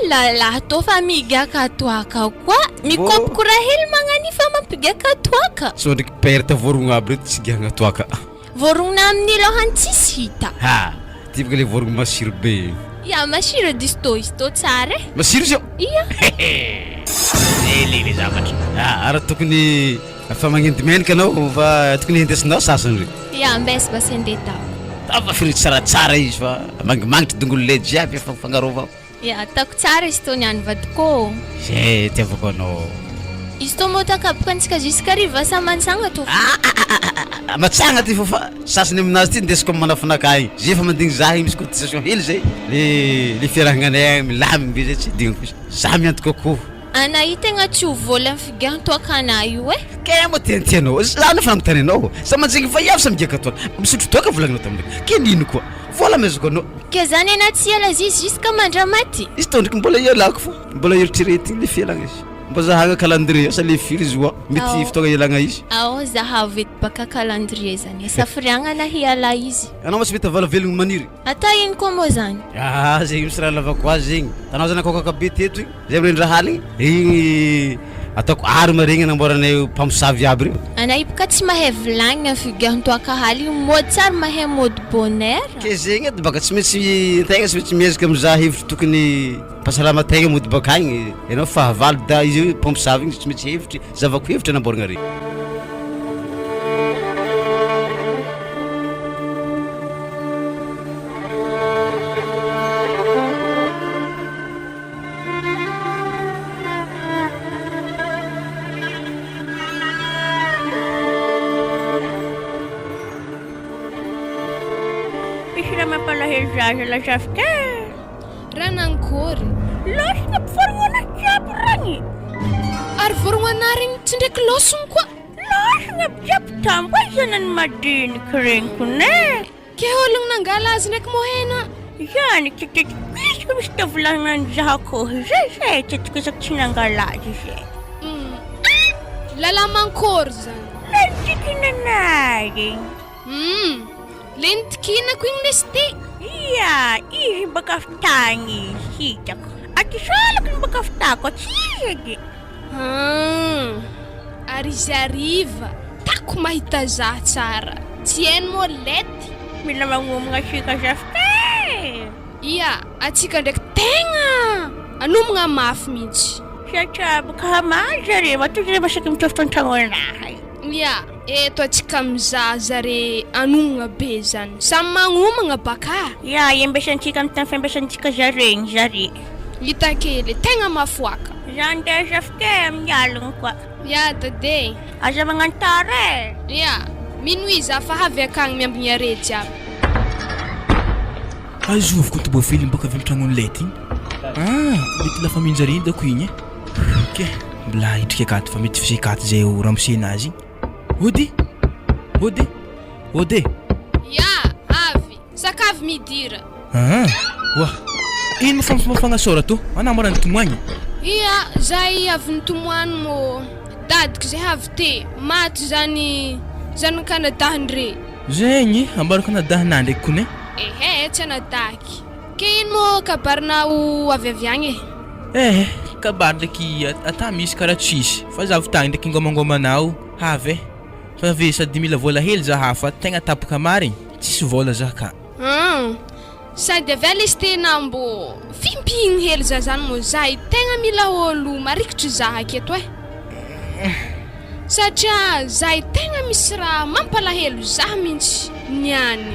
lala to fa migaka toaka koa. Mikopoko raha hely magnanifa mampigaka toaka. So ndraiky perte vorogna aby reto tsy gihagna toaka. Vorogna amin'ny lohany tsisy hita. Ty baka le vorogna masiro be. Ya masiro disto tsara e. Masiro zio? Iya. Le zavatra. Ara tokony fa magnendy menaka anao fa tokony hendesinao sasany re. Ya mbesy basi andeha tao. Tava firy tsaratsara izy fa mangimangitry dongolo le jiaby efa fangarovao. Ya tako tsara izy to niany vadiko. Zay tiavako anao. Izy to moa takapaka antsika jusqu'à riva sa mansagna to. Matsagna ty fa sasany aminazy ty ndesiko amin'ny manafanakay. Zay fa mandigny za misy cotisation hely zay. Le fiarahagnanay milamy be zay tsy digniko. Za miantoka koa. Ana io tegna tsy ho vola figiahany toakana io e. Kaya mo tiantianao. Za na fanampitany anao. Sa manjingy fa iaho sa migaka toaka. Misotro toaka volagninao taminay. Kenino koa. Vola mezoko anao. Ke zany ana tsy ela zizy jusqu'à mandramaty. Izy tondriky mbola ialako fo. Mbola eritreretigny le fialagna izy. Mbo zahagna calendrier sa le firy izy oa. Mety fotoagna ialagna izy. Zahavo eto baka calendrier zany. Safiriagna hiala izy. Anao mas mety avala velogno maniry. Ata ino koa moa zany? Zay misy raha lavako azy zegny. Tanao zany akokaka be teto igny. Zay amreny raha haligny. Igny ataoko arma regny anamboaranay mpamosavy aby reo. Ana io baka tsy mahay vilagny figiahany toaka haligny. Mody tsara mahay mody bonheur. Ke zegny edy baka tsy maintsy tegna tsy maintsy miezaka mizaha hevitry tokony pasalaman-tegna mody baka agny. Ianao fahavalo da izy mpamosavy igny tsy maintsy hevitry zavako hevitry anamboaragna regny. La jafka. Ranankory. Losna vorogna jiaby ragny. Ary vorogna regny tsy ndraiky losony koa. Losna jiaby tambo izanany madinika regny kone. Ke ologno nangala azy ndraiky mohena. Zany tetetikisiko misy tavolagnana zaho akoho zay tetikisako tsy nangala azy zay. Lala mankory zany. Natikinanagy. Le nitikinako igny lesy ty. Ia, izy baka aftagny hitako. At isalako ny baka aftako at sisy. Ary izy ariva. Tako mahita zaho tsara. Tsy hainy mo lety. Mila magnomagna sika zafte. Ia, atsika ndraiky tegna anomagna mafy mihitsy. Satria baka hamaly zare matoa zare masaky mitofotro an-tragno anahy. Ia, eto atsika mizaha zare anomagna be zany. Samy magnomagna baka. Ia, iambesantsika amin'ny tany fiambesantsika zaregny zare. Hita kely, tegna mafoaka. Zany de zafte amin'ny alina koa. Ia, dade. Aza magnantara. Ia, minuit za fa havy akagny miambigny are jiaby. Azoviko ny tobofily baka avy amin'ny tragnony lety igny. Mety la famille-njare igny dako igny. Ok, mbola hitrika akato fa mety fisikato zay ramosena azy. Ody? Ia, avy. Sakavy midira. Wah, ino mafamafagnasaora to? Ana mora nitomoagny? Ia, zay avy nitomoany mo dadiko zay havy te. Maty zany Canada ndre. Zegny, ambaro Canada ndraiky kone? Tsy anadaky. Ke ino mo kabarinao avy agny? Kabary ndraiky ata misy karaha tsisy. Fa zaho tagny ndraiky ngomangomanao, havy fa ve sady mila vola hely zaha fa tegna tapaka marigny. Tsisy vola zaho ka. Sady avy lesy tena mbo fimpigny hely za zany mo zay tegna mila olo marikitry zaha aketo Satria zay tegna misy raha mampalahelo zaho mihitsy niany.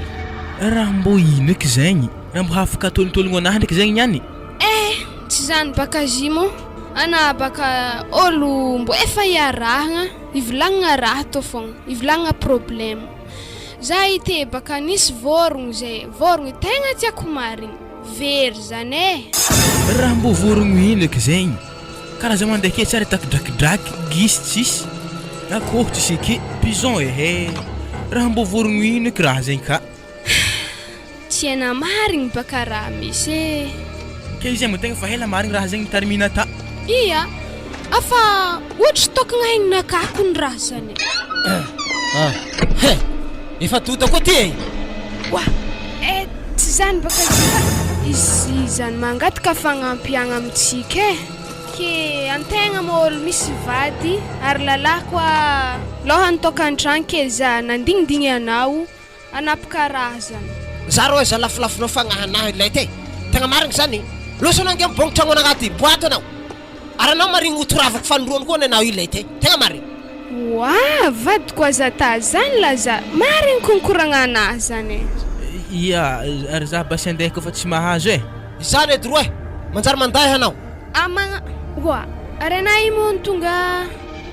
Raha mbo ino eky zegny? Raha mbo afaka atolotologno anahy ndraiky zegny niany? Tsy zany baka zimo. Ana baka olo mbo efa iarahagna, ivolagnana raha to fogna, ivolagnana problème. Zay te baka nisy vorogno zay, vorogno tegna tiako marigny. Very zany Raha mbo vorogno ino eky zegny? Karaha mandeha ake tsara takidrakidraky, gisy tsisy. Akoho tsisy ake, pigeon raha mbo vorogno ino eky raha zegny ka? Tiana marigny baka raha misy Ke izy mo tegna fa hela marigny raha zegny tarimina ta. Ia, afa ohatry tokagna ainakako ny raha zany. Efa tota koa ty Wah, tsy zany baka izy zany mangataka fagnampiagna amitsika Ke antegna mo olo misy vady ary lalahy koa lohany tokantragno ke za nandingidingny anao anapaka raha zany. Zaro za lafilafinao fagnahanahy ilay te. Tegna marigny zany. Losa nange mbongo tragno anaty boaty anao. Ary anao marigny otoravako fanoroany koa anao ilay te. Tegna marigny. Wah, vadiko aza ta zany laza. Marigny konkoragna anahy zany. Ia, ary za basy andeha kofa tsy mahazo Zany edy roe. Manjary mandahy anao. Wah, ary anay mo tonga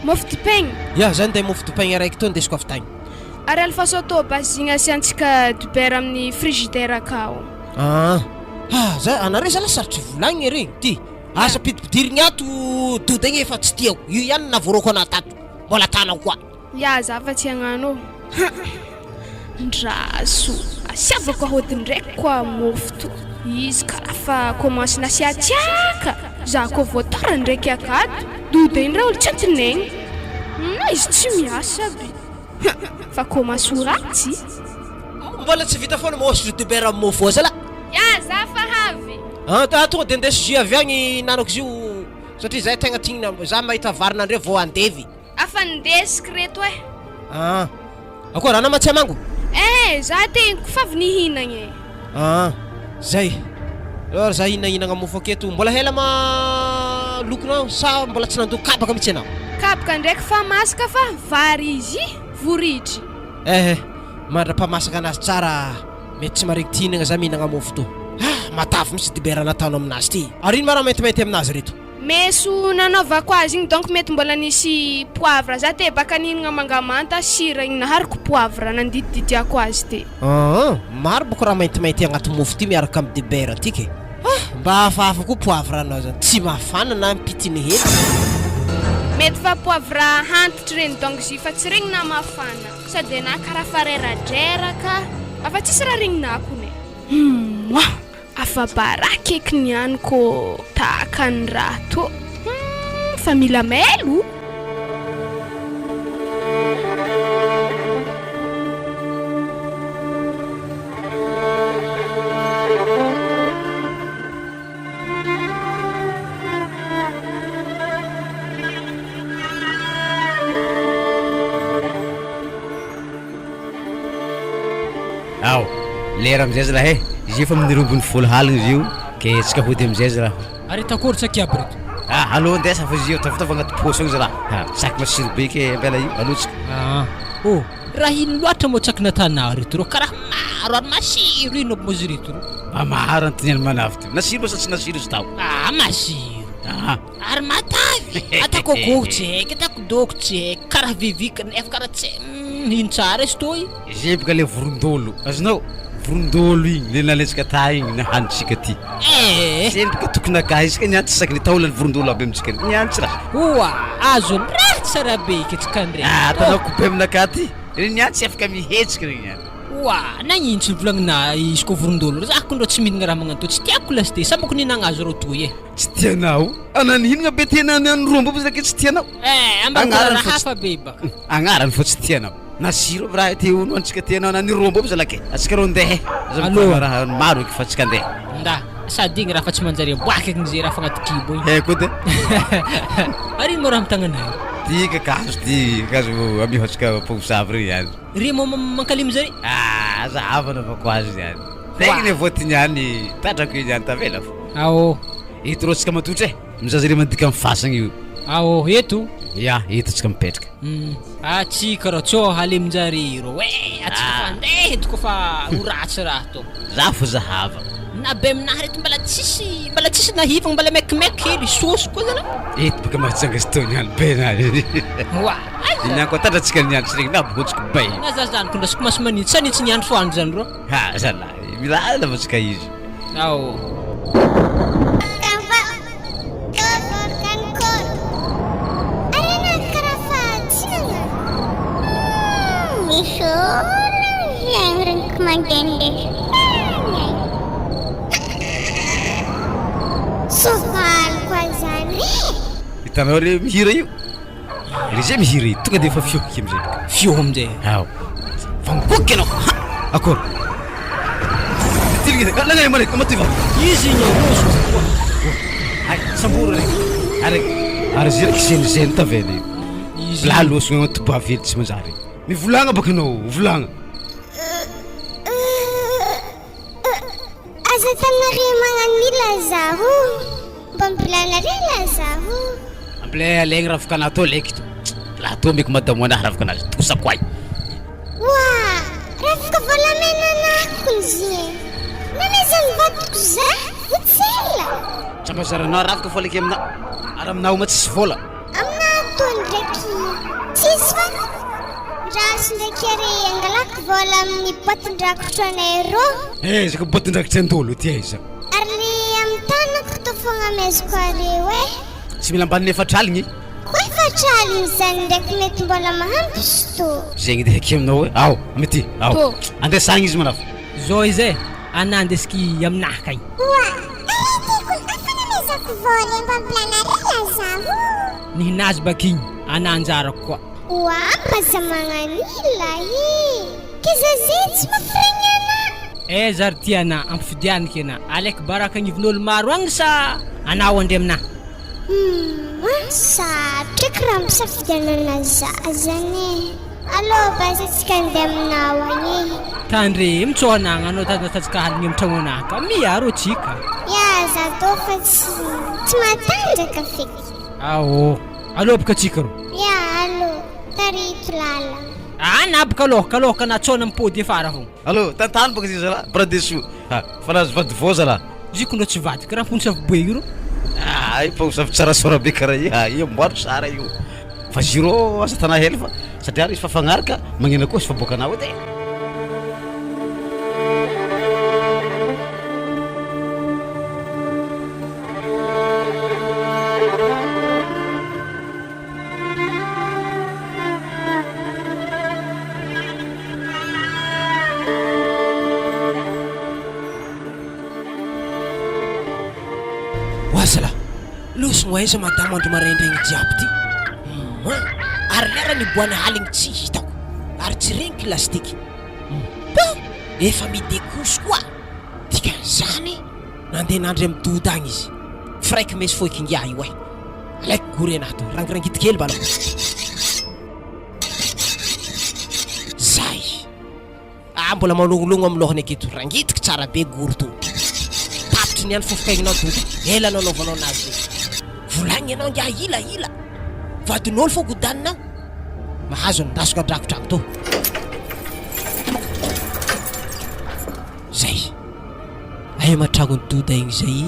mofo dipaigny. Ia, zany de mofo dipaigny araiky to ndesiko avy tagny. Ary alfaso to bazigna asiantsika dibera amin'ny frigidaire akao. Zay anare zala sarotry volagny regny ty. Asa pidipidirigny ato dodagny efa tsy tiako. Io ihany navoroko ana tato. Mbola tanao koa. Ya, za fa tsy hagnano. Ndraso. Asiavako ahody ndraiky koa mofo to. Izy karaha fa commence nasiatiaka. Za ko voatara ndraiky akato. Dodagny raha olo tsy antinegny. Izy tsy miasa be. Fa commence ho ratsy. Mbola tsy vita foana mahosotro dibera mofo zala. Ya, za fa havy. Tonga de ndeso jus avy agny nanako izy io satria zay tegna tignina za mahita varinandre vao andevy. Afa ndesiky reto Akory ana matsy amango? Za te fa avy nihinagny Zay. Or za hinahinagna mofo aketo mbola hela lokonao sa mbola tsy nandoko kabaka mihitsy anao? Kabaka ndraiky fa masaka fa vary izy voritry. Mandrapamasaka anazy tsara mety tsy marigny tinagna za mihinagna mofo to. Matavy misy dibera nataonao aminazy ty. Ary ino mara metimety aminazy reto? Meso nanaovako azy igny donc mety mbola nisy poivre. Za te baka nihinagna mangamanta sira igny nahariko poivre nandididiako azy te. Maro boko raha maintimainty agnaty mofo ty miaraka amin'ny dibera tiky. Mba hafahafa koa poivre anao zany. Tsy mafana na mpitiny hely. Mety fa poivre hantitry regny donc zy fa tsy regny na mafana. Sady na karaha fa reradraraka afa tsisy raha regninako ne afa baraky eky niany kô tahaka ny raha tô fa mila mailo. Ao, lera amizay zala he, izy efa amin'ny rombony folo halina izy io, ke tsika hody amizay zala. Ary takory tsakiaby reto. Allo ndesa fa izy io tafitafana agnaty pôsy agny zala. Saky masiro be ke ambela io, allo tsika. Oh, raha ino loatra moa tsaky natanao reto ro karaha maro ary masiro ino mo izy reto ro. Maro antoniany manavy ty. Nasiro sa tsy nasiro izy tao. Masiro. Ary matavy. Atako gogo tsy haiko, atako doko tsy haiko, karaha vivika nefa karaha tsy ino tsara izy toy. Izy baka le vorondolo. Azonao? Vorondolo igny, le naletsika ta igny na hanitsika ty. Sendrika tokony akaizika niantsy saky le taolany vorondolo aby amitsika. Niantsy raha. Oa, azo raha tsara be iketrika andre. Tanao coupe aminaka ty. Niantsy afaka mihetsika regny niany. Oa, nagnino tsy volagnina izy ko vorondolo. Zah ko ndro tsy mihinagna raha magnano to, tsy tiako lasty. Sa moko ninagna azo ro toy e. Tsy tianao? Ananihinagna be tianany any rombo zaka tsy tianao. Ambara hafa be baka. Agnarany fo tsy tianao. Nasiro raha ty uno antsika tianao nany rombo zalake. Atsika ro ndehe. Allo raha maro eky fa atsika ndehe. Nda, sady igny raha fa tsy manjary aboaka igny zay raha fagnaty kibo igny. Haiko edy. Ary ino mo raha amitagnanay? Ty kakazo ty kakazo amiho atsika posavy regny yani. Ry mo mankalimy zay? Zahavana fa ko azy yani. Tegny ne voty niany tatrako iny yani tavela fo. Ao. Ito ro atsika matotra e. Mizaza re mandika mifasagna io. Ao, eto? Ya, ito atsika mipetraka. Atsika ro tsô halemjary ro. Atsika fa ndeha eto kofa horatsy raha to. Za fo zahava. Na be aminahy reto mbala tsisy nahivagna mbala mekimeky hely sosy koa zala. Ito baka mahatsanga sy tao niany be nazy. Wa. Niany koa tatratsika niany sy regny nabotsiko bay. Na zazaniko ndasiko mas manitsy sanitsy niandro foandro zany ro. Zala, milala matsika izy. Ao. Sovaly koa zany. Hitanao le mihira io. Re zay mihira io, tonga de efa fioky amizay. Fio amizay. Ao. Famboky anao. Akory. Tilgina, lagay mare, mativa. Izy igny roso. Ay, samboro regny. Ary zay raiky zen tavela io. Izy la loso agnaty bavely tsy manjary. Mivolagna baka anao, volagna. Asa tanare magnano mila zaho. Mba mpilanare la zaho. Ample alegny raha afaka natao leky to. La to meko madamo anahy raha afaka nazy tosako ay. Waa, raha afaka volamena anako izy. Nanaiza mivadiko za? Votsela. Tsambazaranao raha afaka folaky amina. Ary aminao ma tsisy vola. Amina atao ndraiky. Tsisy fa. Raha sy ndraiky ary angalako vola amin'ny boatin-drakotro anay ro. Zaka boatin-drakotry andolo ty aiza. Ary le amin'ny tanako to fogna ameziko areo e. Tsy mila ambaniny efatraligny. Koa efatraligny zany ndraiky mety mbola mahampy sy to. Zegny de haky aminao e. Ao, amity. Ao. Andesagny izy manafo. Zao izy e, anandesiky aminahy kay. Waa, ayetiko afa namezako vola mba mpilanarela zaho. Nihinazy bakigny, ananjarako koa. Waa, maza magnanila e. Kiza zay tsy mafirignana. Zary tiana ampifidianiko ana. Alaiky baraka agnivin'olo maro agny sa anao andre aminahy? Satriky raha misafidianana za zany e. Allo baza tsika andeha aminao agny. Tandre, mitsoa anagna anao tatsika haligny amin'ny tragno anahy ka. Miaro atsika. Ya, za tô fa tsy matanjaka feky. Ao, allo baka atsika ro. Ya, allo, tarito lala. Nabaka aloha na tsona mipody afara fo. Allo, tantany baka izy zala. Bras dessus. Fa nazy vady vo zala. Ziko ndro tsy vadika raha mpontsy avy boe iro. Ay, pa usavy tsara sora be karaha io mboaro tsara io. Fa zero asa tana hely fa satria izy fa fagnaraka magnena koa sy fa boka anao edy. sy moaiza madamo andro maraindraigny jiaby ty ary lera niboany haligny tsy hitako ary tsy regny plastiky efa midekosy koa dikan'izany nandeha nandry amin'ny dody agny izy fraiky mesy foikingia io e alaiky gory anato rangirangity kely bala zay mbola manognologno amin'ny lohany aketo rangitiky tsara be gory to tapitry niany fofokaignao dody ela nanaovanao anazy volagny ianao ngia ila vadin'olo fo godaninao mahazo nidasoko adrakotrako to zay ahe matragno ny doda igny zay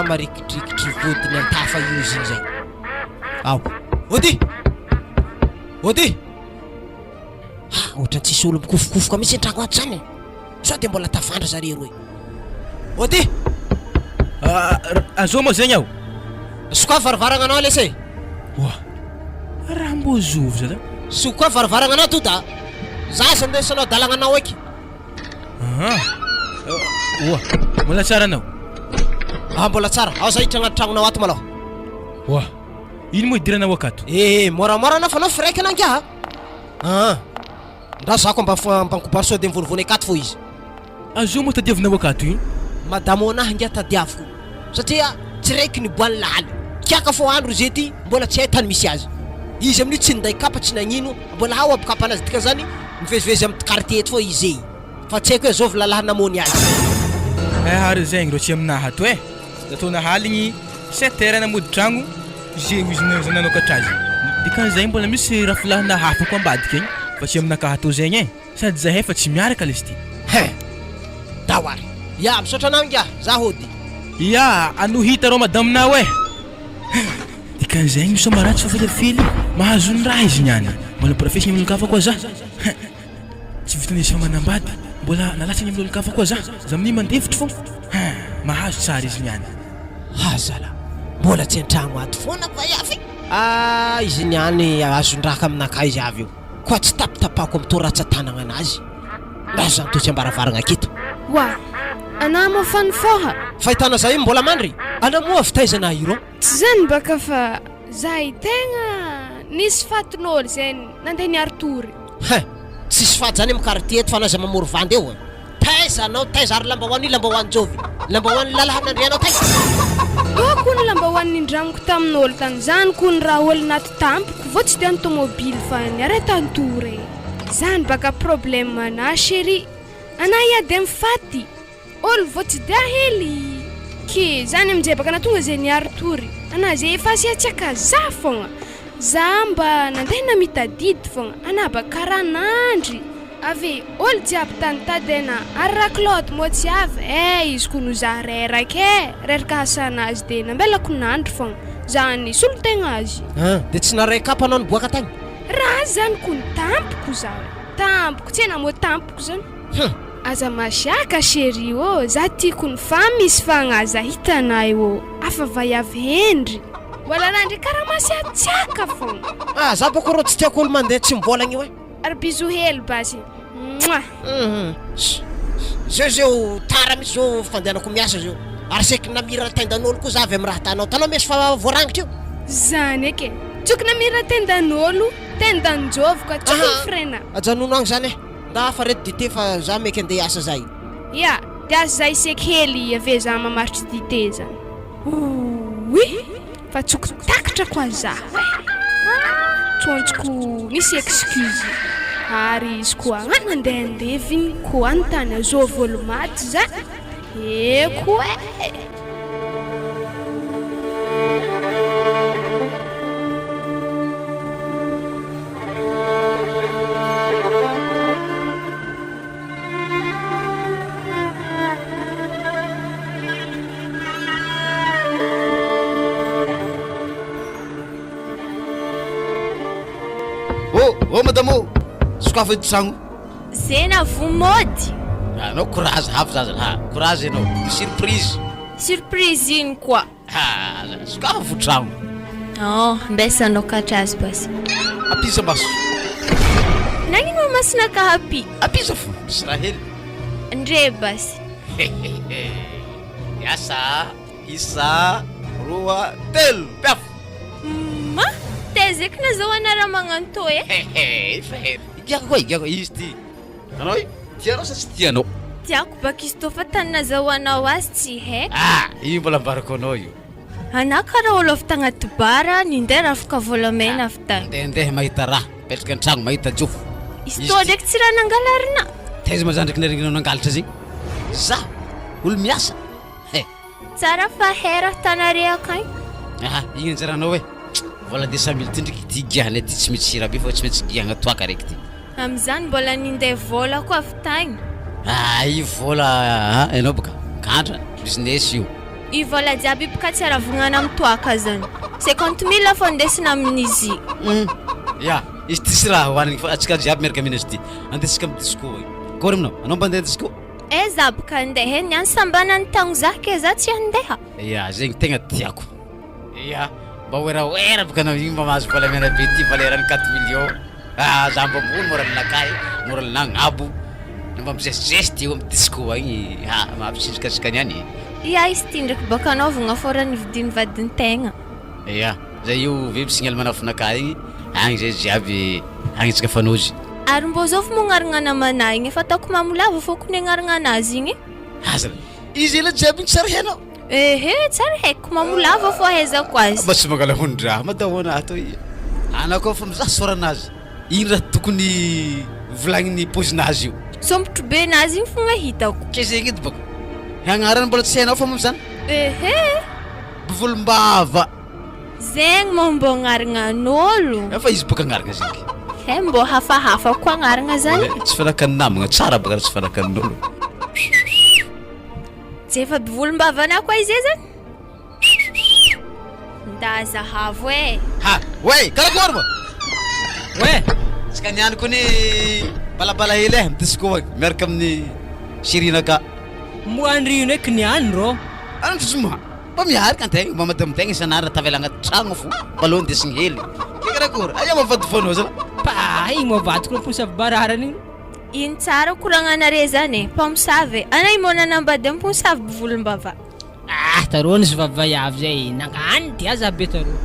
marikitrikitry vodiny antafa io izy igny zay ao ody ohatra tsisy olo mikofokofoka misy antragno ato zany sao de mbola tafandra zare roy ody azo moa zegny aho sokoa varavaragna anao lesy raha mbo zovo zala sokoa varavaragna anao toda zaza ndesanao dalagna anao eky mbola tsara anao mbola tsara ao za hitra agnaty tragnonao ato malao ino moa idiranao akato moramora anao fa anao firaiky anangia ndra zako mbankobary sao de mivonivony akato fo izy azo moa tadiavinao akato io madamo anahy ngia tadiaviko satria tsy raiky niboany laly kiaka fo andro zay ty mbola tsy hay tany misy azy izy amin'io tsy ninday kapa tsy nagnino mbola ao abokapa anazy dika zany mivezivezy amin'ny quartier eto fo izy fa tsy haiko hoe zovy lalahy namony azy ary zegny ro tsy aminahy ato ataona haligny 7 heures namody tragno zay izy nanao katrazy dikan'izay mbola misy rafilahina hafa ko ambadika igny fa tsy aminakahy atao zegny sady zahay fa tsy miaraka lesy ty dawary misaotra anao ngia za hody ano hita rô madaminao dikan'izay miso maratsy fa felafely mahazo ny raha izy niany mbola profesy ny amin'olonkafa koa za tsy vitan'izy fa manambady mbola nalatsany amin'olonkafa koa za amin'iny mandevitry fo mahazo tsara izy niany zala mbola tsy antragno ato foana vaiavy izy niany azondraka aminakahy izy avy io koa tsy tapitapako amin'ny toratsa-tanagna anazy mbazo zany to tsy ambaravaragna aketo anao moa fanifoha fahitana zay mbola mandry anao moa avitaizana iro tsy zany baka fa zahay tegna nisy fatin'olo zay nandeha niaritory tsisy faty zany amin'ny quartier eto fa anazy mamory vandy eo taiza anao taiza ary lambahoany lambahoany jovy lambahoany lalahanandrianao taiza ko ny lambahoany indramiko tamin'olo tany zany ko ny raha olo naty tampoko vo tsy tiany tomobily fa niaretantory zany baka problème ana chéri ana iady mifaty olo vo tsy dia hely ke zany amin'izay baka natonga zay niaritory ana zay efa siatsaka za fogna za mba nandeha namitadidy fogna ana baka ranandry avy olo jiaby tanitadena ary raha Claude moa tsy avy izy ko no za reraka hasana azy de nambelako nandro fogna zany solo tegna azy de tsy naraikapa anao niboaka tagny raha zany ko ny tampoko zaho tampoko tsy ena moa tampoko zany aza masiaka chéri za tiako ny fa misy fagnaza hitanay afa vaiavy endry mbola nandry karaha masiatsiaka fogna za boko rô tsy tiako olo mandeha tsy mivolagna io ary bizo hely basy zeo tara misy zao fandehanako miasa zao ary seky namira tendan'olo koa za avy amin'ny raha tanao tanao misy fa voarangitra io zany eky tsoky namira tendan'olo tendanjovy ka tsoky frena ajanono agny zany nda fa reto dité fa za meky andeha asa zay de asa zay seky hely ave za mamaritry dité zany fa tsoky takatra koa za tsontsoko misy excuse ary izy koa anandendeviny koa antany azovy olo maty za eko madamo sokafa eto tragno zena vomody anao courage hafo zaza courage anao surprise ino koa sokafa vo tragno mbesanao katrazy basy apisa maso nagnino masina ka apisa fo misy raha hely ndre basy yasa isa roa, telo, piafo. Ma tezeky nazahoana raha magnano tô e. Igako izy ty. Anao tianao sa tsy tianao? Tiako baka izy tô fa tany nazahoanao azy tsy haiko. Io mbola ambarako anao io. Anao karaha olo avy tagnaty bara nindeha rafika volamena avy tany. Ndeha mahita raha, petraka an-tragno mahita jofo. Izy tô ndraiky tsy raha nangalarina. Taiza mazany ndraiky naringinao nangalatra zegny? Za olo miasa. Tsara fa hera tanare akagny. Igny anjaranao hoe vola 200 000 ty ndraiky ty giahana ty tsy mety sira be fa tsy maintsy giahana toaka raiky ty. Am'izany mbola nindeha vola koa avy tagny. Io vola ianao baka kandra business io. I vola jiaby baka tsy aravonana amin'ny toaka zany. 50 000 fô ndesina amin'izy. Ya, izy ty sy raha hoanigny fa atsika jiaby miaraka amina izy ty. Andesika amin'ny disco. Kory aminao, anao mba andeha disco? Za baka andeha niany sambanany tagno za ke za tsy andeha. Ya, zegny tegna tiako. Ya, mba oeraoera baka anao igny mba mahazo volamena be ty valerany 4 millions. Za mba ambony mora aminakay, mora nagnabo. Mba mizesizesy eo amin'ny disco agny. Mampisinjikasika niany. Ya, izy ty ndraiky baka anaovagna fô raha nividiny vadin-tegna. Ya, zay io ve misignal manafinakay igny. Agny zay jiaby agny tsika fanozy. Ary mbô zao fa mognaragna namana igny efa ataoko mamolava fô ko niagnaragna anazy igny. Azala, izy ela jiaby igny tsara hainao. Tsara haiko mamolava fô ahaizako azy. Mba tsy mangala hondraha madahoana ato i. Ana koa fa mizaha soranazy. Igny raha tokony volagniny pozinazy io. Sombotro be nazy igny fogna hitako. Ke zegny edy bako. Agnarany mbola tsy hainao fa mamizany. Bivolombava. Zegny mo mbô agnaragnan'olo. Efa izy baka agnaragna zegny. Mbô hafahafa koa agnaragna zany. Tsy fanakany namagna tsara baka tsy fanakan'olo. Tsy efa bivolombavana koa izy zany. Ndazahavo e. Wey, karakory mo? Ouais. Tsika niany ko ni balabala hely amin'ny disco agny miaraka amin'ny sirinaka. Moandrino eky niany rô. Ano tsuma. Mba miaraka antegna, mba madamtegna isan'andro tavela agnaty tragno fo. Balao ndesigny hely. Karakory, aia mavady foanao zany. Igny mavadiko mposavy bararany igny. Iny tsara koragnanare zany e, mpamosavy. Anay mona nambady mpamosavy bivolombava. Tarô nisy vavayavy zay nagnany dia za be tarô.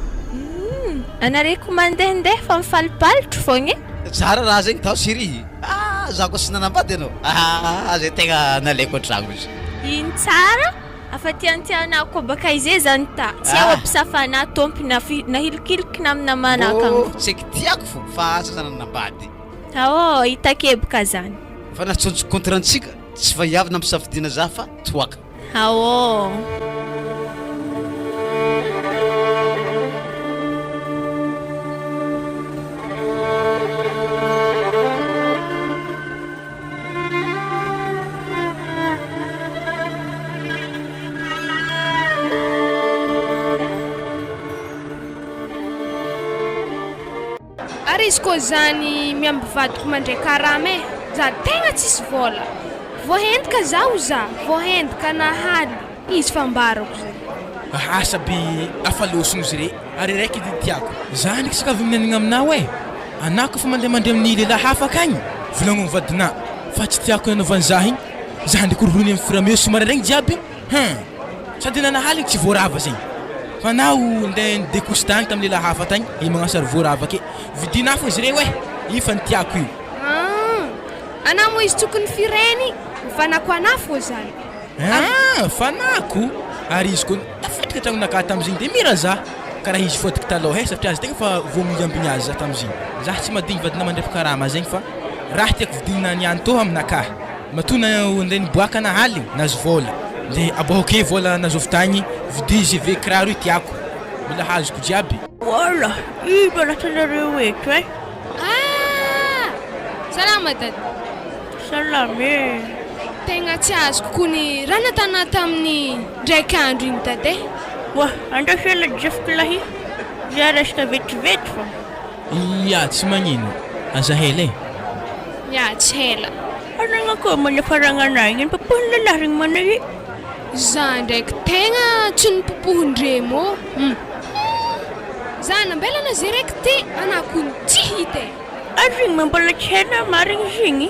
Anare ko mandehandeha fa mifalipalitro fogna e. Tsara raha zegny tao siri. Za koa sy nanambady anao. Zay tegna nalaiko an-tragno izy. Iny tsara? Afa tiantiana koa baka izy zany ta. Tsy ao ampisafana tompi nahilikiliky namana akagny. Tsy eky tiako fo fa asa zany nanambady. Itakebaka zany. Fa natsontsoko contrantsika tsy vaiavy nampisafidiana za fa toaka. Ary izy koa zany miamby vadiko mandray karama e, za tegna tsisy vola. Voahendika zaho za, voahendika nahaly. Izy fambarako zay. Saby afalosogno izy re, ary raiky edy tiako. Za ndraiky saka avy mianagna aminao e. Anao koa fa mandeha amin'ny lehilahy hafa akagny. Volagno amin'ny vadinà, fa tsy tiako hanaovany za igny. Za ndraiky rorony amin'ny firamio somary regny jiaby. Sady nanahaly tsy voarava zegny. Fa nao ndeha nidekostagny tamin'ny lehilahy hafa tagny, i magnasary voarava ke. Vidinà fo izy re hoe, io fa ny tiako io. Anao mo izy tokony fireny, fanako anà fô zany. Fanako? Ary izy koa tafatrika tragnonaka tam'zigny de mira za. Karaha izy fôtiky taloha satria azy tegna fa voamiyambiny azy za tam'zigny. Za tsy madigny vadina mandrefa karama zegny fa raha tiako vidinina niany tô aminakahy. Matona ndeha niboaka nahaly nazo vola. Le aboake vola nazovy tagny vidi izy ve kiraro io tiako. Mila hazoko jiaby. Wala, ino natanareo eto e? Salama dady. Salama e. Tegna tsy azoko kony raha natana tamin'ny ndraiky andro igny dady e. Wah, andafela jefoko lahy. Za resaka vetivety fa. Ya, tsy magnino. Aza hela e. Ya, tsy hela. Anagna koa manafaragna igny papohiny lalahy regny manay. Za ndraiky tegna tsy nipopohon-dremo. Za nambelana zay raiky ty, anako tsy hita e. Ary regny mambola tsy hena marigny izy igny.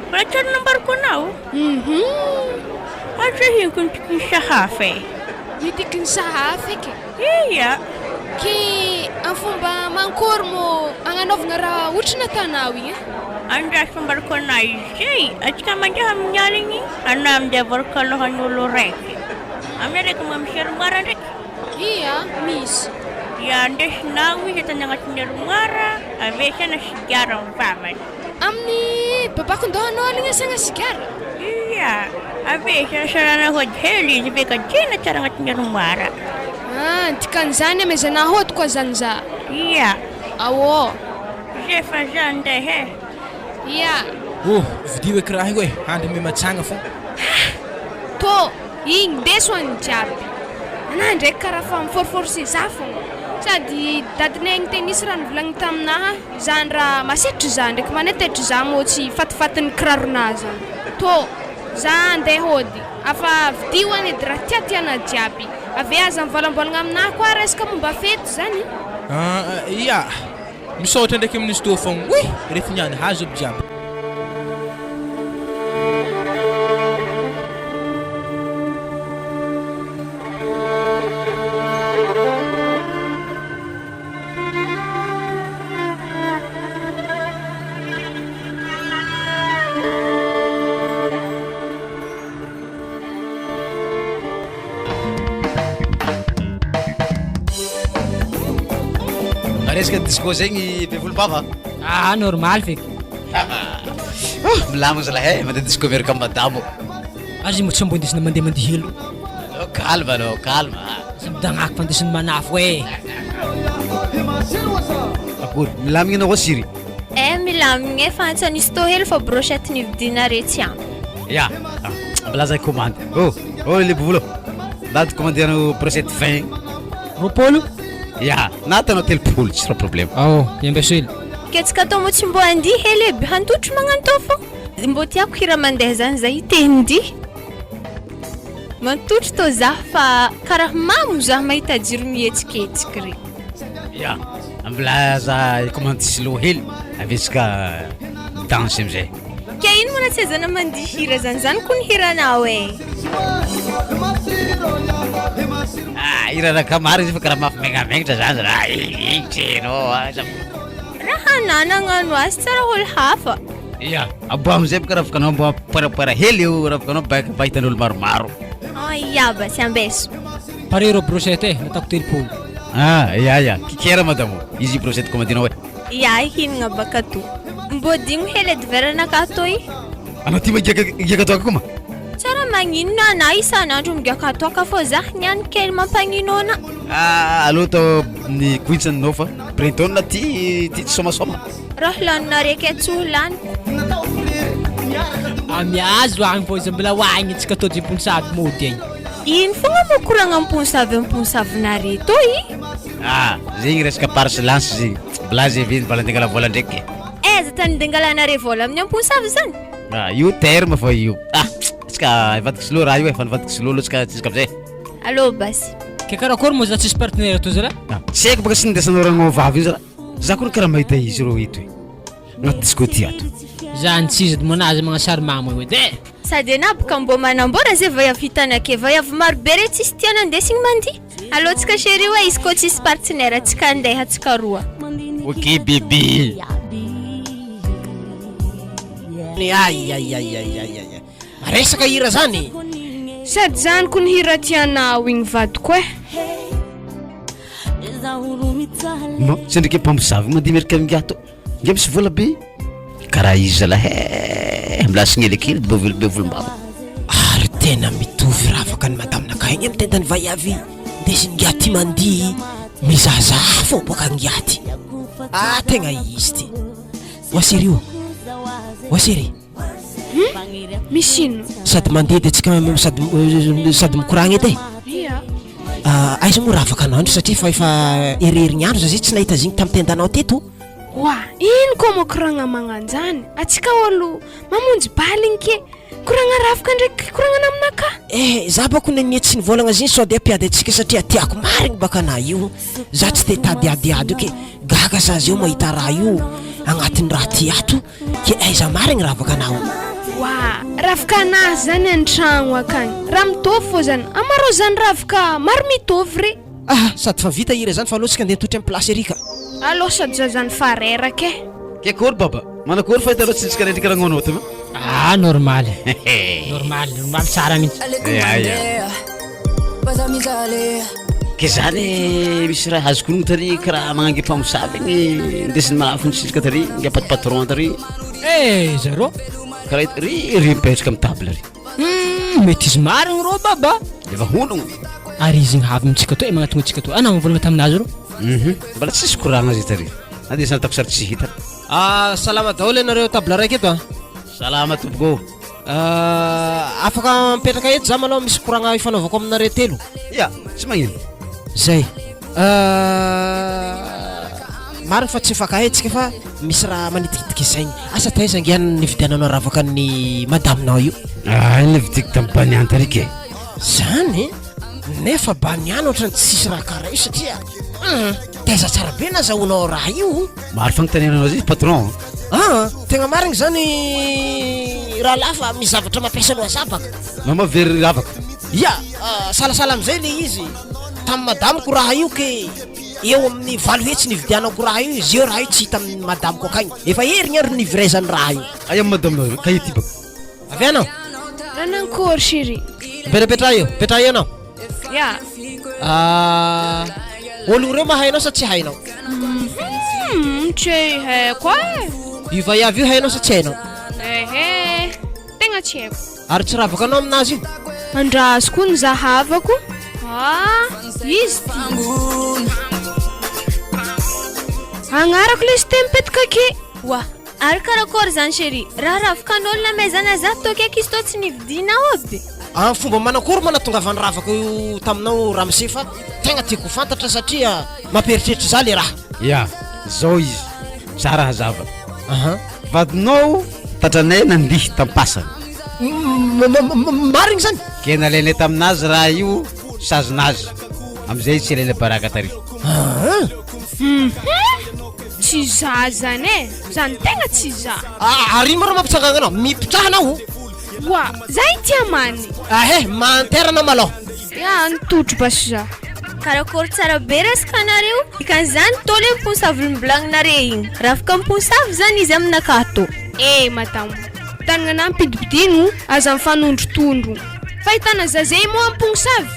Mbola tsy nambariko anao. Ary hinko ny tikisa hafa e. Mitiky ny sahafa eky. Iya. Ke amin'ny fomba mankory mo agnanovagna raha otrina tanao igny. Andras pembarko na isi. Atika manja amin'ny aligny. Anam dia berkalohan'olo raiky. Amin'ny raiky mamisiry armoara ndraiky. Iya, misy. Ya andesinao izy atany agnatin'ny armoara. Ave siya nasigara ang vavany. Amin'ny babakon-dohanao aligny asiagna sigara. Iya. Ave siya nasarana hody hely izy be kajina tsara agnatin'ny armoara. Dikan'izany amezana hody koa zany za. Iya. Awo. Zefa zany ndehe. Iya. Oh, vidio eky raha io e, andry mematsagna fô. Tô, igny ndeso any jiaby. Anà ndraiky karaha fa miforiforosy za fogna. Sady dadinay igny tenisy raha nivolagny taminaha, zany raha masitry za ndraiky manetetry za mo tsy fatifatin'ny kirarona zany. Tô, za andeha hody. Afa vidio any edy raha tiatiana jiaby. Ave aza mivolambolagna aminahy koa resaka momba fety zany. Ia, misaotra ndraiky amin'izy tô fogna. Oy, rehefa niany hazo aby jiaby. Resaka disco zegny bevolom-bava. Normal feky. Milamina zalahy mandeha disco miaraka amin'ny madamo. Azy mo tsy mbo indesina mandeha helo. Calme anao, calme. Dagnako fandesiny manafo e. Akory, milamina anao koa Siri. Milamigna fa antsanisy tô hely fa brochette nividina retsy agny. Ya, milaza commande. Oh, le bovolo. Dady commande anao brochette 20. Roapolo? Ya, natanao telopolo tsy ra problème. Iambeso hely. Ketsika tô mo tsy mbo andihy hely e, hantotry magnano tô fô. Mbo tiako hira mandeha zany za itendihy. Mantotry tô za fa karaha mamo za mahita jiro mihetsiketsiky re. Ya, milaza commande slow hely. Avesaka danse amizay. Ke ino mana tsy zana mandihy hira zany ko ny hiranao e. Hirana maro izy fa karaha mafimaignamegnatra zany raha igtrenao. Raha nananano azy tsara olo hafa. Ya, abo amizay boka raha afakanao mbo parapara hely eo raha afakanao mba hitan'olo maromaro. Iaba tsy ambeso. Pare ro brochette e, natako telopolo. Ya, kikera madamo. Izy brochette commandinao e. Ya, hinagna baka to. Mbo digno hely edy veranaka toy. Anao ty magiaka toaka koa ma? Tsara magnino ana isan'andro migaka toaka fô za niany kely mampaninoana. Alô tô ny kuitsanao fa printemps ty somasoma. Raha lanina raiky atsohy laniko. Miazo agny fô izy mbola hoagny antsika tô jimponsavy mody agny. Ino fogna mo koragna amponsavinare toy? Zegny resaka parcelance zegny. Blaze viny balandengala vola ndraiky. Za tany dengalanare vola amin'ny amponsavy zany? Io terme fa io. Tsika ivadiky silo raha io e, fa nivadiky silo lo tsika amizay. Allô basy. Ke karakory mo za tsisy partenaire to zara? Tsy haiko baka sy nindesanao ranao vavy io zara. Za koa karaha mahita izy rô ito e. Agnaty disco ty ato. Zany tsizady monazy mga sary mamo io edy. Sady ana boka mbo manambora zay vaiavy hitanake vaiavy marobe re tsisy tiana andesigny mandihy. Allô tsika chéri hoe izy koa tsisy partenaire tsika andeha tsika roa. Ok bébé. Resaka hira zany. Sady zany ko ny hira tianao igny vadiko e. No, tsy ndraiky mpamosavy mandeha miaraka amin'ngy ato. Nge misy vola be. Karaha izy zalahy milasigny elekely be volom-bava. Ary tena mitovy raha afaka ny madaminaka igny amin'ny tentany vaiavy ndesiny ngiaty mandihy mizahazaha fô boka ngiaty. Tegna izy ty. Wasiri. Misy ino? Sady mandeha dia tsika sady mikoragna edy e. Ia. Aiza moa raha afaka anandro satria fa efa heriherin'ny andro za zay tsy nahita zigny tamin'ny tendanao teto. Wa, ino koa mo koragna magnanjany? Atsika olo mamonjy baligny ke. Koragna rafaka ndraiky koragna aminaka. Za bako nenia tsy nivolagna ziny sao dia ampiady atsika satria tiako marigny baka na io. Za tsy te tadiadiady io ke gaga za zio mahita raha io agnatin'ny raha ty ato ke aiza marigny raha baka nao. Wa ravaka nazy zany an-tragno akagny raha mitovy fô zany amaro zany ravaka maro mitovy re. Sady fa vita ira zany fa aloha andeha totry amin'ny plasy erika. Alô sady za zany fareraka e. Ke kory baba manakory fa hitanao tsy tsika rehetra karaha anao ty Normal tsara mihitsy. ke zany misy raha azoko honogno tary karaha magnangy mpamosavy igny ndesiny malafiny tsitsika tary nga patron tary Zaro karaha ry mipetraka amin'ny table ry mety izy marigny rô baba efa honogno ary izy igny havy amintsika to magnatonga antsika to navolagna taminazy rô mbola tsisy koragna zay tary na dia sanatako sary tsy hita Salama daholo ianareo table raiky eto salama tompoko afaka mipetraka eto za malao misy koragna ifanaovako aminareo telo. ya tsy magnino Zay marina fa tsy fakahetsika fa misy raha manitikitiky izay asa taiza angiana nividiananao ravaka ny madaminao io. Nividiako tamin'ny baniany tary ke zany nefa baniany ohatrany tsisy raha karaha io satria taiza tsara be nazahoanao raha io. maro fagnotanenanao zay patron tegna marigny zany raha lafa misy zavatra mampiasa anao azabaka mamavery ravaka ya salasala amizay le izy tamin'ny madamiko raha io ke eo amin'ny 8 hetsy nividianako raha io izy eo raha io tsy hita amin'ny madamiko akagny efa herigny ary nivrezany raha io. Aya madame kahit ibak avy anao Nanankory chéri. petrapetra eo petra eo anao Ya. ologno reo mahainao sa tsy hainao? Tsy haiko e. Io vaiavy io hainao sa tsy hainao? Tegna tsy haiko. Ary tsy ravaka anao aminazy io? Andrazoko ny zahavako. Izy agnarako le izy tempetaka ake. Wa ary karakory zany chéri raha ravakan'olona maizana za to keky izy to tsy nividinao aby fomba manakory manatongavany ravaka io taminao Ramse fa tegna tiako fantatra satria mampieritreritra za le raha. ya zao izy tsara hazava vadinao tatranay nandihy tampasana marigny zany ke nalainay taminazy raha io sazinazy amizay tsy elaela baraka tary tsy za zany e. Zany tegna tsy za. ary maro mampitsangana anao mipitrahanao. Wa za itia many. Manterana malao. Ya nitotro basy za. karakory tsara be rasikanareo ikan'izany to le miponsavy mibolagninare igny ravaka miponsavy zany izy aminakato. Madamo tanana mpidipidigno aza mifanondro tondro fahitana zazay mo amponsavy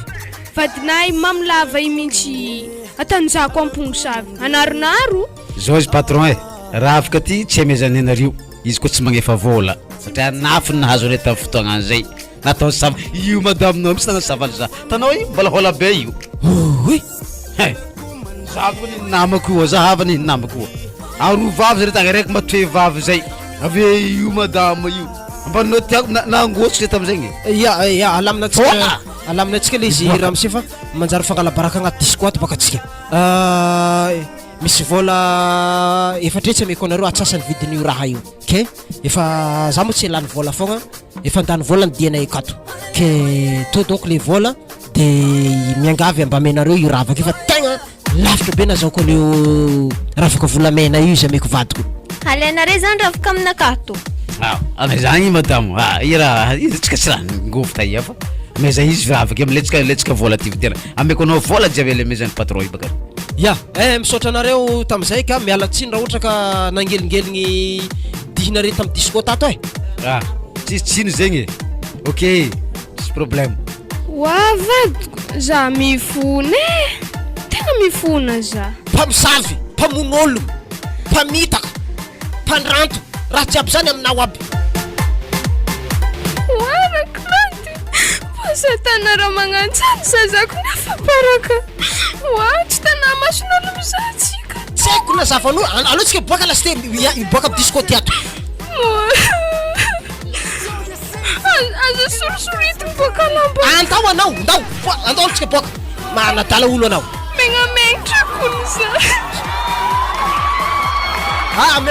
vadinay mamilava i mintsy atanjako amponsavy anaronaro zao izy patron ravaka ty tsy amezany anareo izy koa tsy magnefa vola satria nafiny nahazo anay tamin'ny fotoagna an'izay natao sava io madaminao misy nanasavaly za tanao i mbola hola be io zavany namako io zahavany namako io aroa vavy zay retagna raiky matoe vavy zay avy io madame io ambanao tiako nangotsy le tamizay ya alaminatsika le izy Ramse fa manjary fangalabaraka agnaty disco ato baka atsika misy vola efatretsy ameko anareo atsasany vidin'io raha io ke efa za moa tsy elany vola fogna efa andany vola nidianay akato ke to donc le vola de miangavy amba amenareo io ravaka io fa tegna lavitra be nazahoako an'io ravaka volamena io izy ameko vadiko. Alainare zany ravaka aminakato. Amay zany madame i raha izy tsika tsy raha ngovy taia fa amay zay izy ravaka letsika vola ty vidiana ameko anao vola jiaby ele amay zany patron io baka ya misaotra anareo tamizay ka miala tsiny raha ohatra ka nangelingeligny dihinare tamin'ny disco tato tsisy tsiny zegny ok tsy problème. Wa vadiko za mifona tegna mifona za. Mpamosavy mpamon'olo mpamitaka mpandranto raha jiaby zany aminao aby. Waraklady pasatana raha magnantsany zazako nafaparaka tsy tana mason'olo mizahatsika tsy haiko nazavanao alohatsika boaka lasite boaka amin'ny disco tiato aza sorisority boaka lamba andao anao andao tsika boaka manadala olo anao megnamegnitra kony za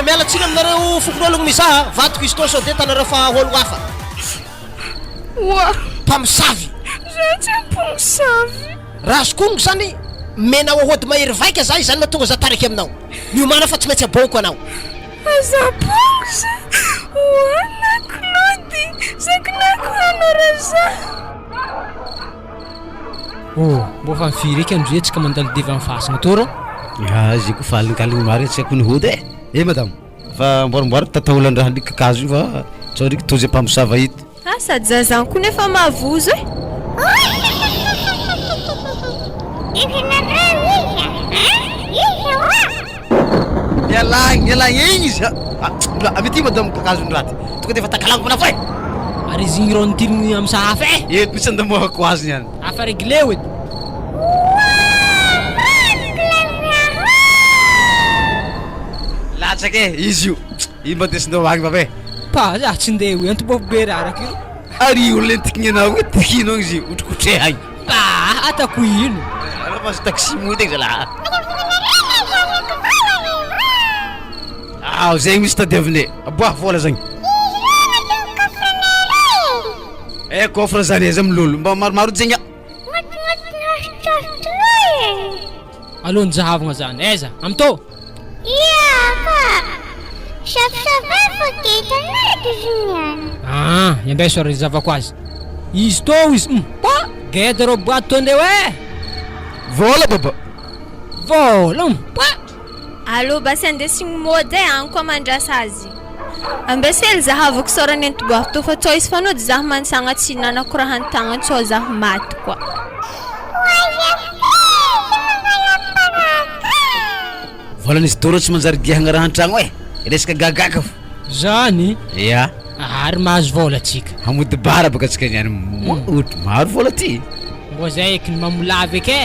miala tsika aminareo fokon'ologno mizaha vadiko izy to sao de tanareo fa olo hafa mpamosavy za tsy mpamosavy raha sokongo zany menao ahody mahery vaika za izany mahatonga za tariky aminao miomana fa tsy maintsy abonko anao aza bongo za wala Claude Zakinako anao za. Oh, mbô fa mifiry eky andro tsika mandalo devant face natoro. Izy ko falinkaliny maro tsy haiko ny hody madame fa mboarimboary tataholan-draha ny kakazo io fa tsao riky tozy mpamosava hito sady zazany koa nefa mahavozo Yalagny igny izy amity madame kakazo ndraty tonga defa takalaniko na foy Ary izy igny rô nitiriny amin'ny sahafa eto misy andamoako azy niany afa réglé edy. latsaky izy io ino mba desinao agny vabe Pa za tsy ndeha hoe antobofo be raha raky io. ary olona tikinao hoe tikinao izy otrikotrehagny Atako ino? ala mas taxi mo tek zala zegny misy tadiavine aboaha vola zagny coffre zany aiza milolo mba maromaro zegny Alô nizahavagna zany aiza amtô Yambesy ary zavako azy izy tô izy pa geda rô boato andeo vola baba vola pa Allô basi andesigny mody agny koa mandrasa azy ambesely zahavako sorany antoboafo tô fa tsao izy fanody zah mansagna tsy nanako raha antagna tsao zah maty koa vola nisy toro tsy manjary diahagna raha an-tragno resaka gagaka fo zany ya ary mahazo vola tsika hamody bara baka tsika niany otro maro vola ty mbô zay eky ny mamolavy eky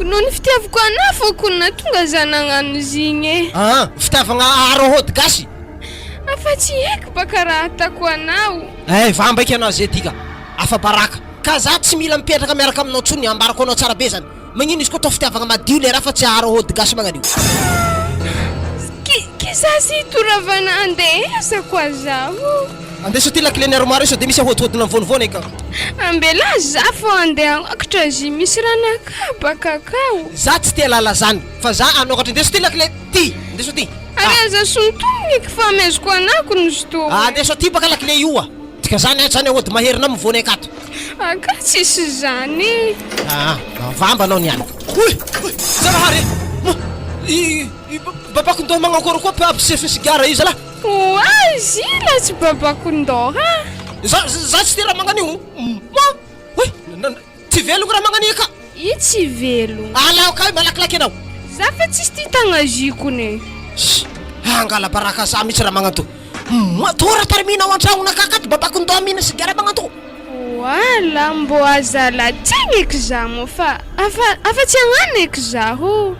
Nono fitiavako anao fôkona tonga za nagnano izy igny fitiavagna arôhôdy gasy afa tsy haiko baka raha atako anao vamba eky anao zay tika afa baraka ka za tsy mila mipetraka miaraka aminao tsony ambarako anao tsara be zany magnino izy koa tao fitiavagna madio le raha fa tsy arôhôdy gasy magnanio kiza sy toravana andeha asa koa zaho andeso ty lakileny armoire so de misy ahôdihodina mivonivony eka ambela za fô andeha akatra zy misy ranaka baka akao za tsy tia lala zany fa za anokatra ndeso ty lakile ty ndeso ty ary aza sontomigny eky fa amezoko anako nizy tô ndeso ty baka lakile io tika zany zany ahôdy maherina mivony akato aka tsisy zany vamba anao niany zanahary babakon-doha magnakory koa mpiampisefa sigara io zala zila tsy babakon-doha za tsy tia raha magnanio tsy veloko raha magnanio ka i tsy velogno alao ka malakilaky anao za fa tsisy ty tagna zikony angala baraka za mihitsy raha magnanto tora tariminao an-tragnona kakaty babakon-doha mihina sigara magnanto wala mbô azala tegna eky za mo fa afa tsy agnano eky zaho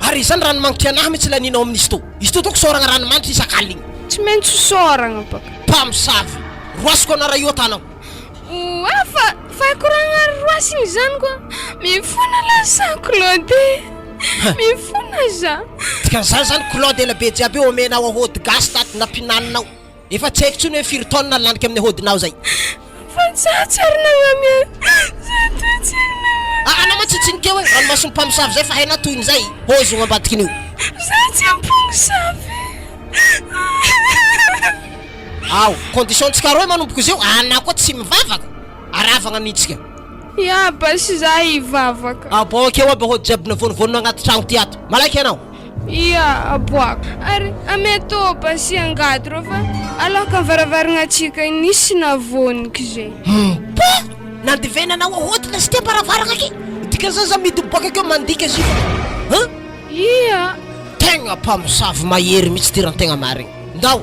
ary zany ranomanitra anahy mihitsy laninao amin'izy to izy to toko soragna ranomanitra isakaligny tsy maintsy soragna baka mpamosavy roasiko anao raha io atanao fa koragna roasigny zany koa mifona lasa Claude mifona za dikan'izany zany Claude elabe jiaby eo omenao ahôdy gasy taty nampinaninao efa tsy haiko tsony hoe firy taona nalaniky amin'ny ahôdinao zay fa tsarinagnamia anao matsitsinike hoe ranomaso mpamosavy zay fa haina toyny zay hozogna ambadikin'io za tsy ampongisavy condition tsika roe manomboko izy io anao koa tsy mivavaka aravagna nitsika ya basy za hivavaka abôkeo aby ahôdy jiaby navonivonina agnaty tragno ty ato malaiky anao ia aboaka ary ametô basy angady rô fa alaka varavaragna atsika nisy navoniky zay nandivenanao ahôdy la sy tia baravaragna aky dikan'izany za mity miboaka akeo mandika izy ia tegna mpamosavy mahery mihitsy tirantegna marigny ndao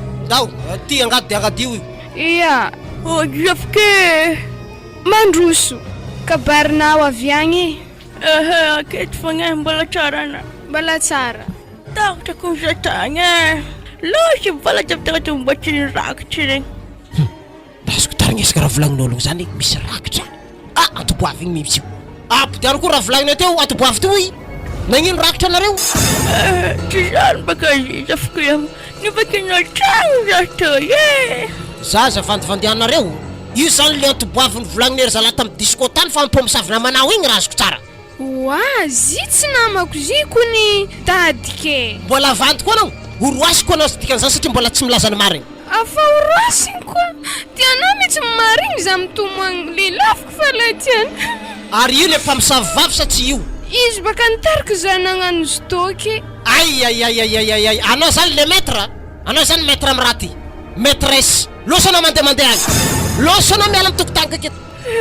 ty angady de angadio io ia afake mandroso kabarinao avy agny aketo fogna mbola tsarana mbala tsara takatra ko za tagny loatra mbola jabitakatra mboatsy ny rakitra regny basiko tarignesaka raha volagnin'ologno zany misy rakitra atoboavy igny mihitsy io diany koa raha volagnina teo atoboavy toy nagnino rakitra anareo? Tsy zany baka izy afaka iaho nivakina trano za toy e. Zaza vandivandianareo io zany le antoboaviny volagninery zalahy tamin'ny disco tany fa ampomisavina manao igny raha azoko tsara. Oa, zy tsy namako zy kony dadike. Mbola vandy koa anao? Oroasy koa anao sy dikan'izany satria mbola tsy milaza ny marigny. Afa oroasiny koa. Tianao mitsy marigny za mitomagny lelafiko fa la tiany. Ary io le mpamosavy vavy sa tsy io? Izy baka nitarika za nagnano stoky. Ay, anao zany le maître? Anao zany maître amin'ny raty? Maîtresse, loso anao mandeha agny. Loso anao miala amin'ny tokotany kaketo.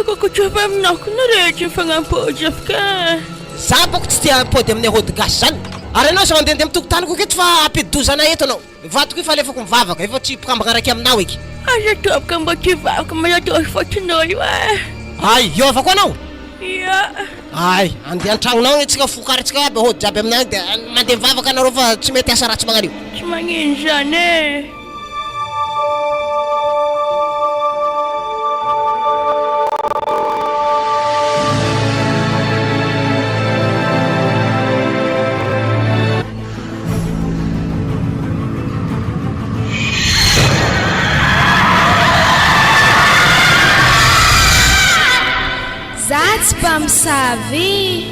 Koko tsofa aminako na rehetra mifagnampody afaka. Za boko tsy tia pody amin'ny hody gasy zany. Ary anao za mandehandeha amin'ny tokotany koketo fa ampididozana eto anao. Vatoko io fa alefako mivavaka, efa tsy mpikambana raiky aminao eky. Aza tobaka mba ty vavaka manatao fotinao io e. Ay, iova koa anao? Ia. Ay, andeha an-tragnonao itsika fokaritsika aby hody jiaby aminao dia mandeha mivavaka anareo fa tsy mety asa ratsy magnan'io. Tsy magnino zany e. Za tsy mpamosavy.